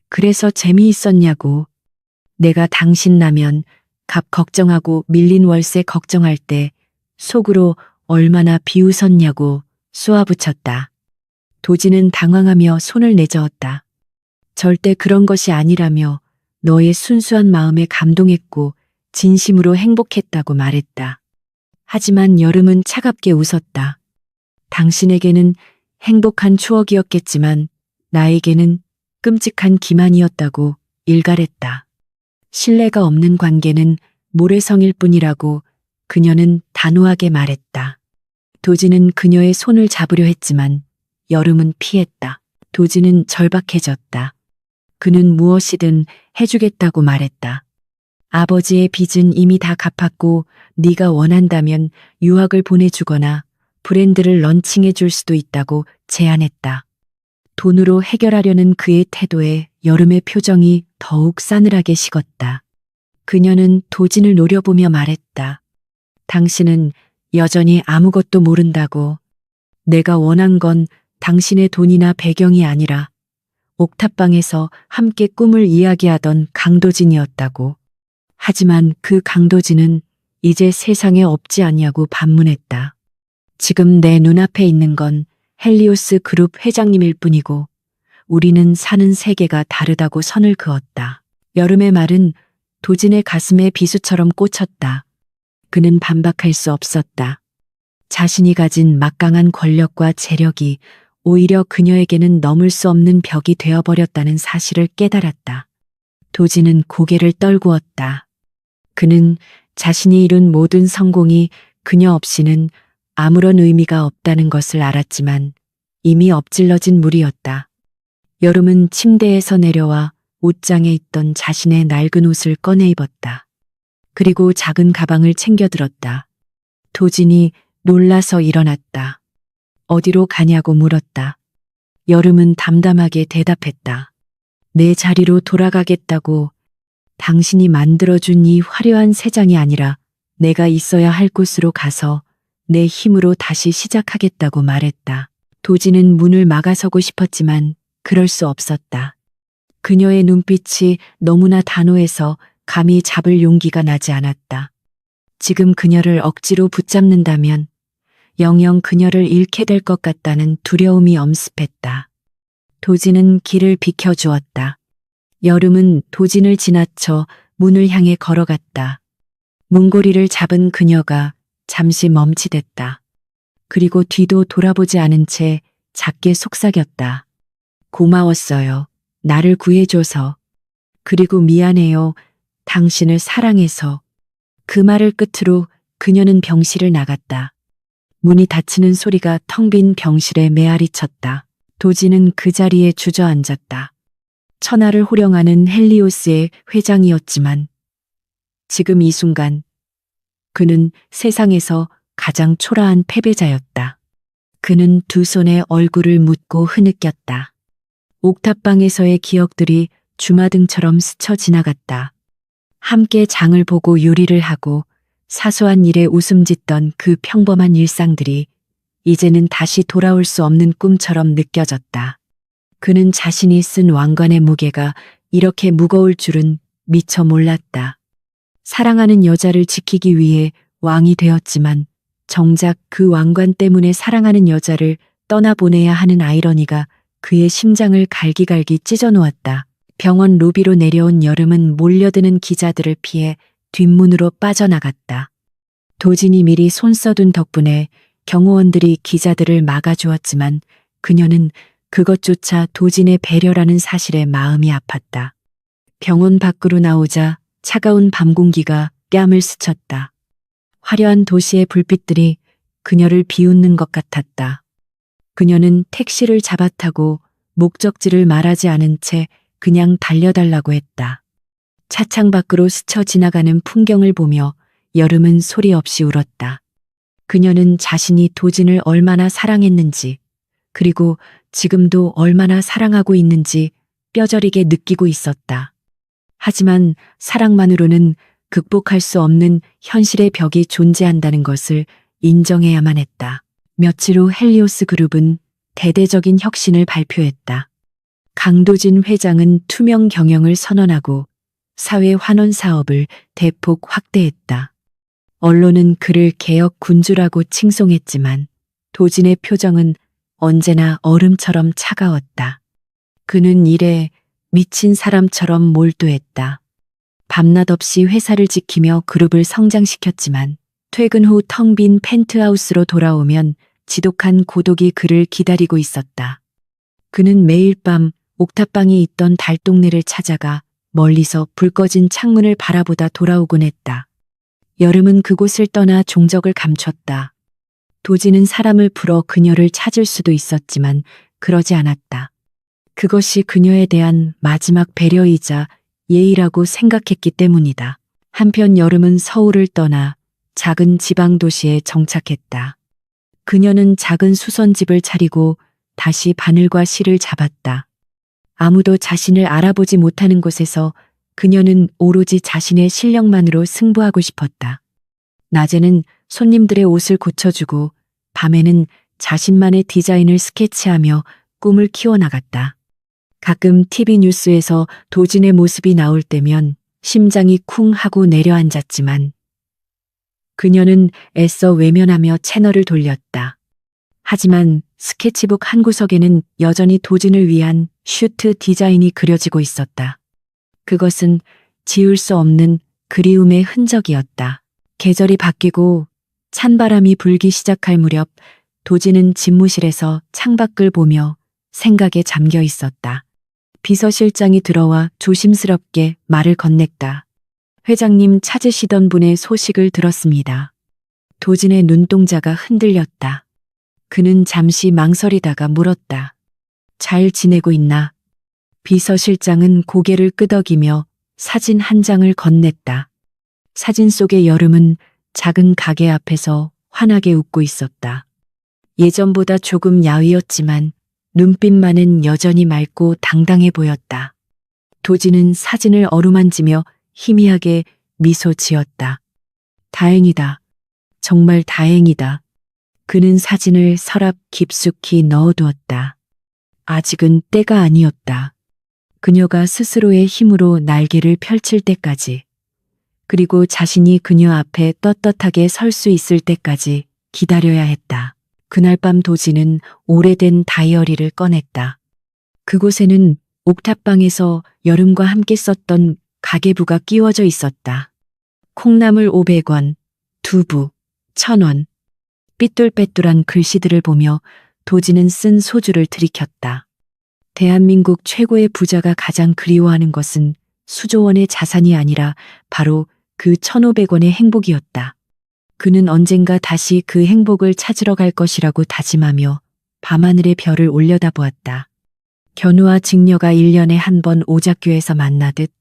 S1: 그래서 재미있었냐고. 내가 당신 나면 값 걱정하고 밀린 월세 걱정할 때 속으로 얼마나 비웃었냐고 쏘아붙였다. 도진은 당황하며 손을 내저었다. 절대 그런 것이 아니라며 너의 순수한 마음에 감동했고 진심으로 행복했다고 말했다. 하지만 여름은 차갑게 웃었다. 당신에게는 행복한 추억이었겠지만 나에게는 끔찍한 기만이었다고 일갈했다. 신뢰가 없는 관계는 모래성일 뿐이라고 그녀는 단호하게 말했다. 도진은 그녀의 손을 잡으려 했지만 여름은 피했다. 도진은 절박해졌다. 그는 무엇이든 해주겠다고 말했다. 아버지의 빚은 이미 다 갚았고 네가 원한다면 유학을 보내주거나 브랜드를 런칭해 줄 수도 있다고 제안했다. 돈으로 해결하려는 그의 태도에 여름의 표정이 더욱 싸늘하게 식었다. 그녀는 도진을 노려보며 말했다. 당신은 여전히 아무것도 모른다고. 내가 원한 건 당신의 돈이나 배경이 아니라 옥탑방에서 함께 꿈을 이야기하던 강도진이었다고. 하지만 그 강도진은 이제 세상에 없지 않냐고 반문했다. 지금 내 눈앞에 있는 건 헬리오스 그룹 회장님일 뿐이고 우리는 사는 세계가 다르다고 선을 그었다. 여름의 말은 도진의 가슴에 비수처럼 꽂혔다. 그는 반박할 수 없었다. 자신이 가진 막강한 권력과 재력이 오히려 그녀에게는 넘을 수 없는 벽이 되어버렸다는 사실을 깨달았다. 도진은 고개를 떨구었다. 그는 자신이 이룬 모든 성공이 그녀 없이는 아무런 의미가 없다는 것을 알았지만 이미 엎질러진 물이었다. 여름은 침대에서 내려와 옷장에 있던 자신의 낡은 옷을 꺼내 입었다. 그리고 작은 가방을 챙겨 들었다. 도진이 놀라서 일어났다. 어디로 가냐고 물었다. 여름은 담담하게 대답했다. 내 자리로 돌아가겠다고. 당신이 만들어준 이 화려한 세상이 아니라 내가 있어야 할 곳으로 가서 내 힘으로 다시 시작하겠다고 말했다. 도진은 문을 막아서고 싶었지만 그럴 수 없었다. 그녀의 눈빛이 너무나 단호해서 감히 잡을 용기가 나지 않았다. 지금 그녀를 억지로 붙잡는다면 영영 그녀를 잃게 될 것 같다는 두려움이 엄습했다. 도진은 길을 비켜주었다. 여름은 도진을 지나쳐 문을 향해 걸어갔다. 문고리를 잡은 그녀가 잠시 멈칫했다. 그리고 뒤도 돌아보지 않은 채 작게 속삭였다. 고마웠어요. 나를 구해줘서. 그리고 미안해요. 당신을 사랑해서. 그 말을 끝으로 그녀는 병실을 나갔다. 문이 닫히는 소리가 텅 빈 병실에 메아리 쳤다. 도진은 그 자리에 주저앉았다. 천하를 호령하는 헬리오스의 회장이었지만 지금 이 순간 그는 세상에서 가장 초라한 패배자였다. 그는 두 손에 얼굴을 묻고 흐느꼈다. 옥탑방에서의 기억들이 주마등처럼 스쳐 지나갔다. 함께 장을 보고 요리를 하고 사소한 일에 웃음 짓던 그 평범한 일상들이 이제는 다시 돌아올 수 없는 꿈처럼 느껴졌다. 그는 자신이 쓴 왕관의 무게가 이렇게 무거울 줄은 미처 몰랐다. 사랑하는 여자를 지키기 위해 왕이 되었지만 정작 그 왕관 때문에 사랑하는 여자를 떠나보내야 하는 아이러니가 그의 심장을 갈기갈기 찢어놓았다. 병원 로비로 내려온 여름은 몰려드는 기자들을 피해 뒷문으로 빠져나갔다. 도진이 미리 손 써둔 덕분에 경호원들이 기자들을 막아주었지만 그녀는 그것조차 도진의 배려라는 사실에 마음이 아팠다. 병원 밖으로 나오자 차가운 밤 공기가 뺨을 스쳤다. 화려한 도시의 불빛들이 그녀를 비웃는 것 같았다. 그녀는 택시를 잡아타고 목적지를 말하지 않은 채 그냥 달려달라고 했다. 차창 밖으로 스쳐 지나가는 풍경을 보며 여름은 소리 없이 울었다. 그녀는 자신이 도진을 얼마나 사랑했는지, 그리고 지금도 얼마나 사랑하고 있는지 뼈저리게 느끼고 있었다. 하지만 사랑만으로는 극복할 수 없는 현실의 벽이 존재한다는 것을 인정해야만 했다. 며칠 후 헬리오스 그룹은 대대적인 혁신을 발표했다. 강도진 회장은 투명 경영을 선언하고 사회 환원 사업을 대폭 확대했다. 언론은 그를 개혁 군주라고 칭송했지만 도진의 표정은 언제나 얼음처럼 차가웠다. 그는 일에 미친 사람처럼 몰두했다. 밤낮 없이 회사를 지키며 그룹을 성장시켰지만 퇴근 후 텅 빈 펜트하우스로 돌아오면 지독한 고독이 그를 기다리고 있었다. 그는 매일 밤 옥탑방이 있던 달동네를 찾아가 멀리서 불 꺼진 창문을 바라보다 돌아오곤 했다. 여름은 그곳을 떠나 종적을 감췄다. 도진은 사람을 풀어 그녀를 찾을 수도 있었지만 그러지 않았다. 그것이 그녀에 대한 마지막 배려이자 예의라고 생각했기 때문이다. 한편 여름은 서울을 떠나 작은 지방 도시에 정착했다. 그녀는 작은 수선집을 차리고 다시 바늘과 실을 잡았다. 아무도 자신을 알아보지 못하는 곳에서 그녀는 오로지 자신의 실력만으로 승부하고 싶었다. 낮에는 손님들의 옷을 고쳐주고 밤에는 자신만의 디자인을 스케치하며 꿈을 키워나갔다. 가끔 TV 뉴스에서 도진의 모습이 나올 때면 심장이 쿵 하고 내려앉았지만 그녀는 애써 외면하며 채널을 돌렸다. 하지만 스케치북 한 구석에는 여전히 도진을 위한 슈트 디자인이 그려지고 있었다. 그것은 지울 수 없는 그리움의 흔적이었다. 계절이 바뀌고 찬바람이 불기 시작할 무렵 도진은 집무실에서 창밖을 보며 생각에 잠겨 있었다. 비서실장이 들어와 조심스럽게 말을 건넸다. 회장님 찾으시던 분의 소식을 들었습니다. 도진의 눈동자가 흔들렸다. 그는 잠시 망설이다가 물었다. 잘 지내고 있나? 비서실장은 고개를 끄덕이며 사진 한 장을 건넸다. 사진 속의 여름은 작은 가게 앞에서 환하게 웃고 있었다. 예전보다 조금 야위었지만 눈빛만은 여전히 맑고 당당해 보였다. 도진은 사진을 어루만지며 희미하게 미소 지었다. 다행이다. 정말 다행이다. 그는 사진을 서랍 깊숙이 넣어두었다. 아직은 때가 아니었다. 그녀가 스스로의 힘으로 날개를 펼칠 때까지, 그리고 자신이 그녀 앞에 떳떳하게 설 수 있을 때까지 기다려야 했다. 그날 밤 도진은 오래된 다이어리를 꺼냈다. 그곳에는 옥탑방에서 여름과 함께 썼던 가계부가 끼워져 있었다. 콩나물 500원, 두부, 1000원. 삐뚤빼뚤한 글씨들을 보며 도진은 쓴 소주를 들이켰다. 대한민국 최고의 부자가 가장 그리워하는 것은 수조원의 자산이 아니라 바로 그 1,500원의 행복이었다. 그는 언젠가 다시 그 행복을 찾으러 갈 것이라고 다짐하며 밤하늘의 별을 올려다보았다. 견우와 직녀가 1년에 한 번 오작교에서 만나듯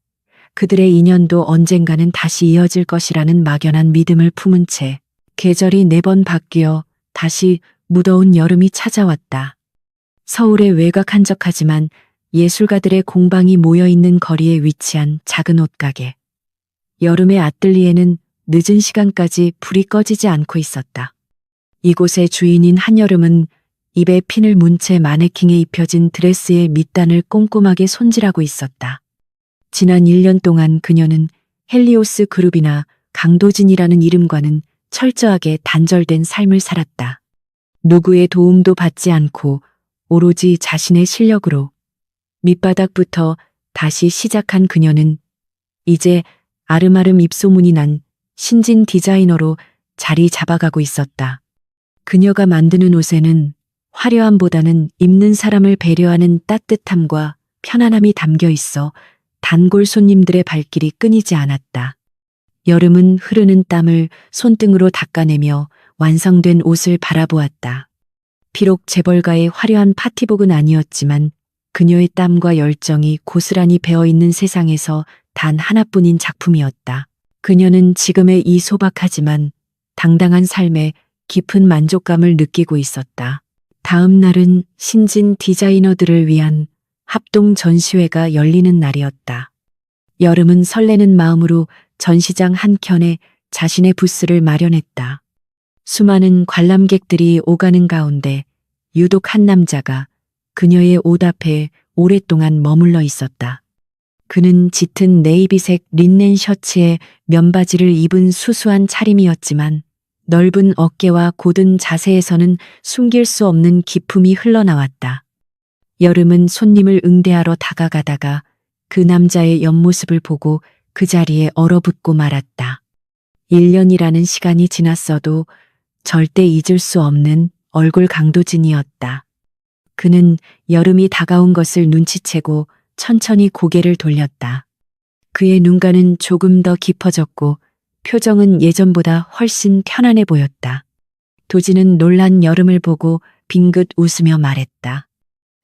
S1: 그들의 인연도 언젠가는 다시 이어질 것이라는 막연한 믿음을 품은 채 계절이 4번 바뀌어 다시 무더운 여름이 찾아왔다. 서울의 외곽 한적하지만 예술가들의 공방이 모여있는 거리에 위치한 작은 옷가게. 여름의 아뜰리에는 늦은 시간까지 불이 꺼지지 않고 있었다. 이곳의 주인인 한여름은 입에 핀을 문 채 마네킹에 입혀진 드레스의 밑단을 꼼꼼하게 손질하고 있었다. 지난 1년 동안 그녀는 헬리오스 그룹이나 강도진이라는 이름과는 철저하게 단절된 삶을 살았다. 누구의 도움도 받지 않고 오로지 자신의 실력으로 밑바닥부터 다시 시작한 그녀는 이제 아름아름 입소문이 난 신진 디자이너로 자리 잡아가고 있었다. 그녀가 만드는 옷에는 화려함보다는 입는 사람을 배려하는 따뜻함과 편안함이 담겨 있어 단골 손님들의 발길이 끊이지 않았다. 여름은 흐르는 땀을 손등으로 닦아내며 완성된 옷을 바라보았다. 비록 재벌가의 화려한 파티복은 아니었지만 그녀의 땀과 열정이 고스란히 배어있는 세상에서 단 하나뿐인 작품이었다. 그녀는 지금의 이 소박하지만 당당한 삶에 깊은 만족감을 느끼고 있었다. 다음 날은 신진 디자이너들을 위한 합동 전시회가 열리는 날이었다. 여름은 설레는 마음으로 전시장 한켠에 자신의 부스를 마련했다. 수많은 관람객들이 오가는 가운데 유독 한 남자가 그녀의 옷 앞에 오랫동안 머물러 있었다. 그는 짙은 네이비색 린넨 셔츠에 면바지를 입은 수수한 차림이었지만 넓은 어깨와 곧은 자세에서는 숨길 수 없는 기품이 흘러나왔다. 여름은 손님을 응대하러 다가가다가 그 남자의 옆모습을 보고 그 자리에 얼어붙고 말았다. 1년이라는 시간이 지났어도 절대 잊을 수 없는 얼굴 강도진이었다. 그는 여름이 다가온 것을 눈치채고 천천히 고개를 돌렸다. 그의 눈가는 조금 더 깊어졌고 표정은 예전보다 훨씬 편안해 보였다. 도진은 놀란 여름을 보고 빙긋 웃으며 말했다.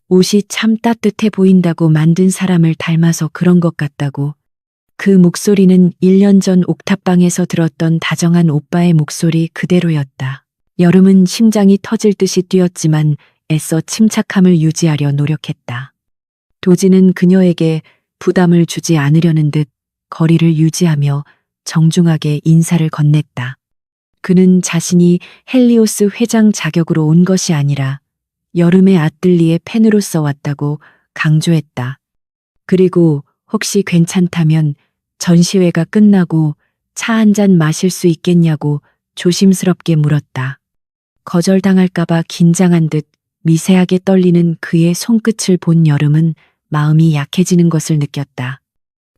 S1: 옷이 참 따뜻해 보인다고 만든 사람을 닮아서 그런 것 같다고. 그 목소리는 1년 전 옥탑방에서 들었던 다정한 오빠의 목소리 그대로였다. 여름은 심장이 터질 듯이 뛰었지만 애써 침착함을 유지하려 노력했다. 도진은 그녀에게 부담을 주지 않으려는 듯 거리를 유지하며 정중하게 인사를 건넸다. 그는 자신이 헬리오스 회장 자격으로 온 것이 아니라 여름의 아뜰리에 팬으로서 왔다고 강조했다. 그리고 혹시 괜찮다면 전시회가 끝나고 차 한 잔 마실 수 있겠냐고 조심스럽게 물었다. 거절당할까봐 긴장한 듯 미세하게 떨리는 그의 손끝을 본 여름은 마음이 약해지는 것을 느꼈다.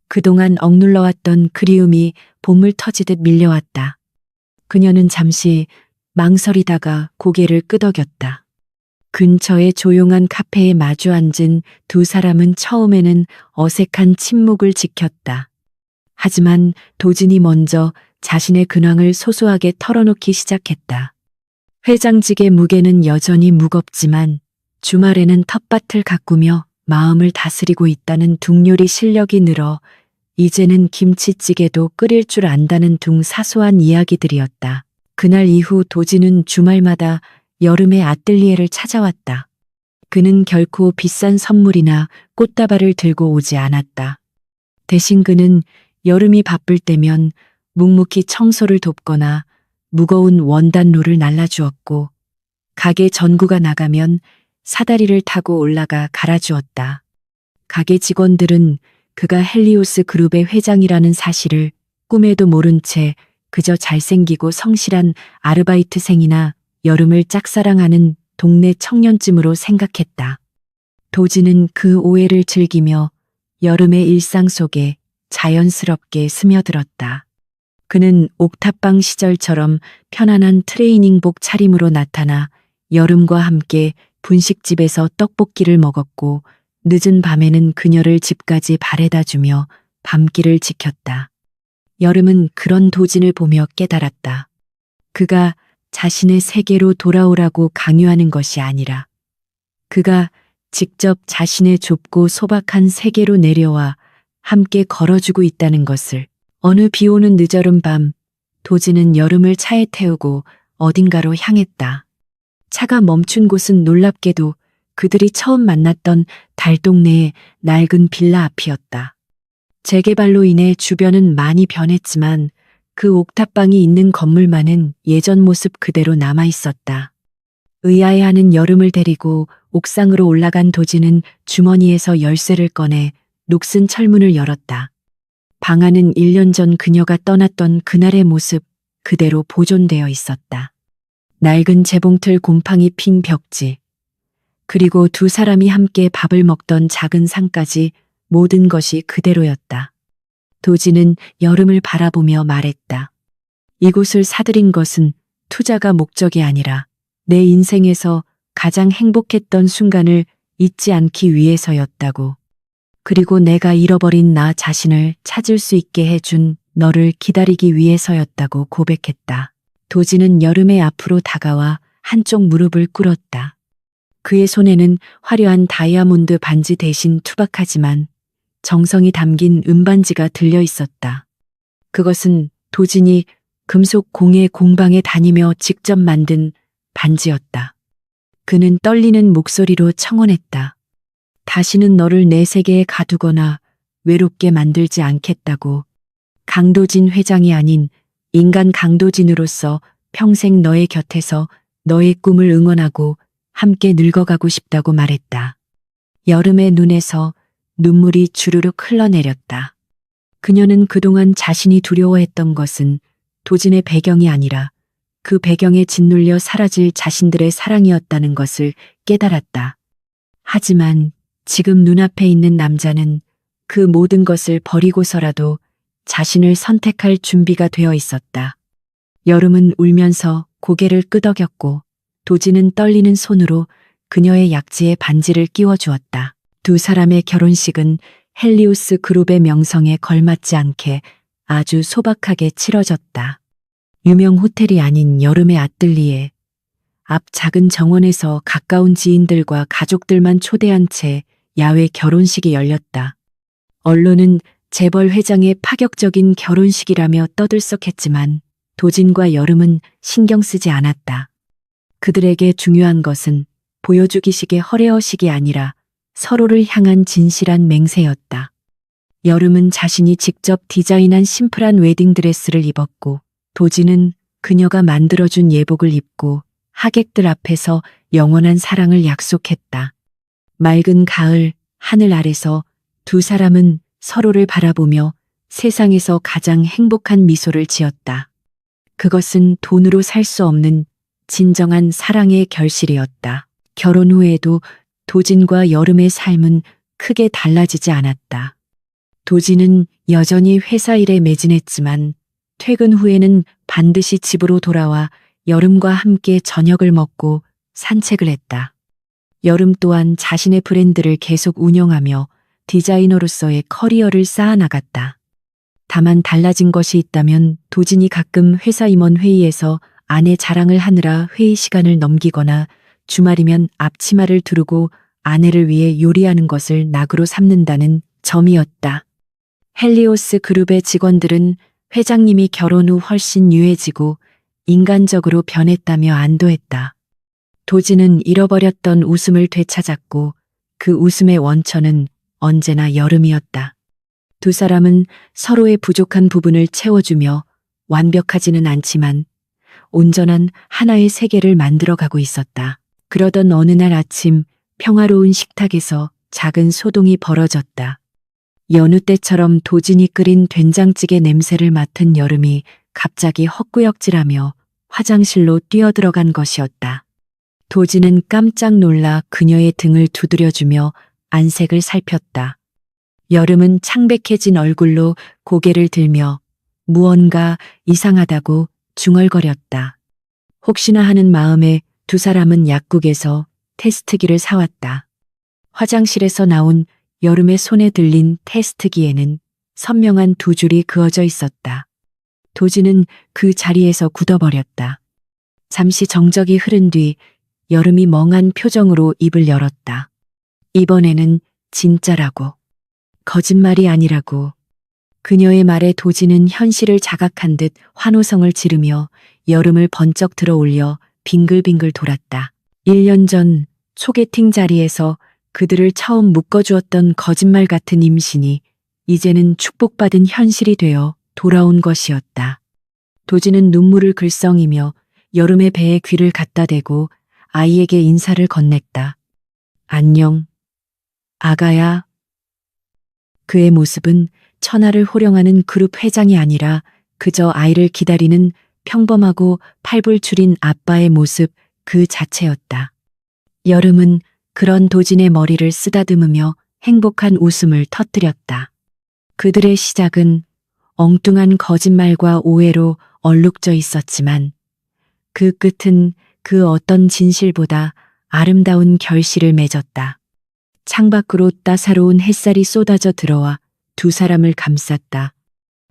S1: 그동안 억눌러왔던 그리움이 봄을 터지듯 밀려왔다. 그녀는 잠시 망설이다가 고개를 끄덕였다. 근처의 조용한 카페에 마주 앉은 두 사람은 처음에는 어색한 침묵을 지켰다. 하지만 도진이 먼저 자신의 근황을 소소하게 털어놓기 시작했다. 회장직의 무게는 여전히 무겁지만 주말에는 텃밭을 가꾸며 마음을 다스리고 있다는 둥요리 실력이 늘어 이제는 김치찌개도 끓일 줄 안다는 둥 사소한 이야기들이었다. 그날 이후 도진은 주말마다 여름의 아뜰리에를 찾아왔다. 그는 결코 비싼 선물이나 꽃다발을 들고 오지 않았다. 대신 그는 여름이 바쁠 때면 묵묵히 청소를 돕거나 무거운 원단로를 날라주었고 가게 전구가 나가면 사다리를 타고 올라가 갈아주었다. 가게 직원들은 그가 헬리오스 그룹의 회장이라는 사실을 꿈에도 모른 채 그저 잘생기고 성실한 아르바이트생이나 여름을 짝사랑하는 동네 청년쯤으로 생각했다. 도진은 그 오해를 즐기며 여름의 일상 속에 자연스럽게 스며들었다. 그는 옥탑방 시절처럼 편안한 트레이닝복 차림으로 나타나 여름과 함께 분식집에서 떡볶이를 먹었고 늦은 밤에는 그녀를 집까지 바래다 주며 밤길을 지켰다. 여름은 그런 도진을 보며 깨달았다. 그가 자신의 세계로 돌아오라고 강요하는 것이 아니라 그가 직접 자신의 좁고 소박한 세계로 내려와 함께 걸어주고 있다는 것을. 어느 비 오는 늦어른 밤, 도지는 여름을 차에 태우고 어딘가로 향했다. 차가 멈춘 곳은 놀랍게도 그들이 처음 만났던 달동네의 낡은 빌라 앞이었다. 재개발로 인해 주변은 많이 변했지만 그 옥탑방이 있는 건물만은 예전 모습 그대로 남아 있었다. 의아해하는 여름을 데리고 옥상으로 올라간 도지는 주머니에서 열쇠를 꺼내 녹슨 철문을 열었다. 방 안은 1년 전 그녀가 떠났던 그날의 모습 그대로 보존되어 있었다. 낡은 재봉틀 곰팡이 핀 벽지, 그리고 두 사람이 함께 밥을 먹던 작은 상까지 모든 것이 그대로였다. 도지는 여름을 바라보며 말했다. 이곳을 사들인 것은 투자가 목적이 아니라 내 인생에서 가장 행복했던 순간을 잊지 않기 위해서였다고. 그리고 내가 잃어버린 나 자신을 찾을 수 있게 해준 너를 기다리기 위해서였다고 고백했다. 도지는 여름의 앞으로 다가와 한쪽 무릎을 꿇었다. 그의 손에는 화려한 다이아몬드 반지 대신 투박하지만 정성이 담긴 은반지가 들려 있었다. 그것은 도진이 금속 공예 공방에 다니며 직접 만든 반지였다. 그는 떨리는 목소리로 청혼했다. 다시는 너를 내 세계에 가두거나 외롭게 만들지 않겠다고. 강도진 회장이 아닌 인간 강도진으로서 평생 너의 곁에서 너의 꿈을 응원하고 함께 늙어가고 싶다고 말했다. 여름의 눈에서 눈물이 주르륵 흘러내렸다. 그녀는 그동안 자신이 두려워했던 것은 도진의 배경이 아니라 그 배경에 짓눌려 사라질 자신들의 사랑이었다는 것을 깨달았다. 하지만 지금 눈앞에 있는 남자는 그 모든 것을 버리고서라도 자신을 선택할 준비가 되어 있었다. 여름은 울면서 고개를 끄덕였고 도지는 떨리는 손으로 그녀의 약지에 반지를 끼워주었다. 두 사람의 결혼식은 헬리우스 그룹의 명성에 걸맞지 않게 아주 소박하게 치러졌다. 유명 호텔이 아닌 여름의 아뜰리에 앞 작은 정원에서 가까운 지인들과 가족들만 초대한 채 야외 결혼식이 열렸다. 언론은 재벌 회장의 파격적인 결혼식이라며 떠들썩했지만 도진과 여름은 신경 쓰지 않았다. 그들에게 중요한 것은 보여주기식의 허례허식이 아니라 서로를 향한 진실한 맹세였다. 여름은 자신이 직접 디자인한 심플한 웨딩드레스를 입었고 도진은 그녀가 만들어준 예복을 입고 하객들 앞에서 영원한 사랑을 약속했다. 맑은 가을 하늘 아래서 두 사람은 서로를 바라보며 세상에서 가장 행복한 미소를 지었다. 그것은 돈으로 살 수 없는 진정한 사랑의 결실이었다. 결혼 후에도 도진과 여름의 삶은 크게 달라지지 않았다. 도진은 여전히 회사 일에 매진했지만 퇴근 후에는 반드시 집으로 돌아와 여름과 함께 저녁을 먹고 산책을 했다. 여름 또한 자신의 브랜드를 계속 운영하며 디자이너로서의 커리어를 쌓아나갔다. 다만 달라진 것이 있다면 도진이 가끔 회사 임원 회의에서 아내 자랑을 하느라 회의 시간을 넘기거나 주말이면 앞치마를 두르고 아내를 위해 요리하는 것을 낙으로 삼는다는 점이었다. 헬리오스 그룹의 직원들은 회장님이 결혼 후 훨씬 유해지고 인간적으로 변했다며 안도했다. 도진은 잃어버렸던 웃음을 되찾았고 그 웃음의 원천은 언제나 여름이었다. 두 사람은 서로의 부족한 부분을 채워주며 완벽하지는 않지만 온전한 하나의 세계를 만들어가고 있었다. 그러던 어느 날 아침 평화로운 식탁에서 작은 소동이 벌어졌다. 여느 때처럼 도진이 끓인 된장찌개 냄새를 맡은 여름이 갑자기 헛구역질하며 화장실로 뛰어들어간 것이었다. 도진은 깜짝 놀라 그녀의 등을 두드려주며 안색을 살폈다. 여름은 창백해진 얼굴로 고개를 들며 무언가 이상하다고 중얼거렸다. 혹시나 하는 마음에 두 사람은 약국에서 테스트기를 사왔다. 화장실에서 나온 여름의 손에 들린 테스트기에는 선명한 두 줄이 그어져 있었다. 도진은 그 자리에서 굳어버렸다. 잠시 정적이 흐른 뒤 여름이 멍한 표정으로 입을 열었다. 이번에는 진짜라고. 거짓말이 아니라고. 그녀의 말에 도지는 현실을 자각한 듯 환호성을 지르며 여름을 번쩍 들어 올려 빙글빙글 돌았다. 1년 전 소개팅 자리에서 그들을 처음 묶어주었던 거짓말 같은 임신이 이제는 축복받은 현실이 되어 돌아온 것이었다. 도지는 눈물을 글썽이며 여름의 배에 귀를 갖다 대고 아이에게 인사를 건넸다. 안녕, 아가야. 그의 모습은 천하를 호령하는 그룹 회장이 아니라 그저 아이를 기다리는 평범하고 팔불출인 아빠의 모습 그 자체였다. 여름은 그런 도진의 머리를 쓰다듬으며 행복한 웃음을 터뜨렸다. 그들의 시작은 엉뚱한 거짓말과 오해로 얼룩져 있었지만 그 끝은 그 어떤 진실보다 아름다운 결실을 맺었다. 창밖으로 따사로운 햇살이 쏟아져 들어와 두 사람을 감쌌다.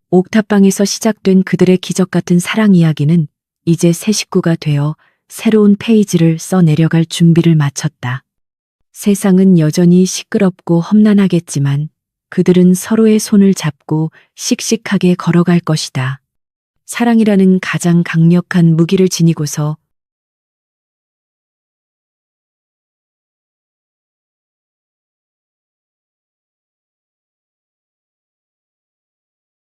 S1: 옥탑방에서 시작된 그들의 기적 같은 사랑 이야기는 이제 새 식구가 되어 새로운 페이지를 써내려갈 준비를 마쳤다. 세상은 여전히 시끄럽고 험난하겠지만 그들은 서로의 손을 잡고 씩씩하게 걸어갈 것이다. 사랑이라는 가장 강력한 무기를 지니고서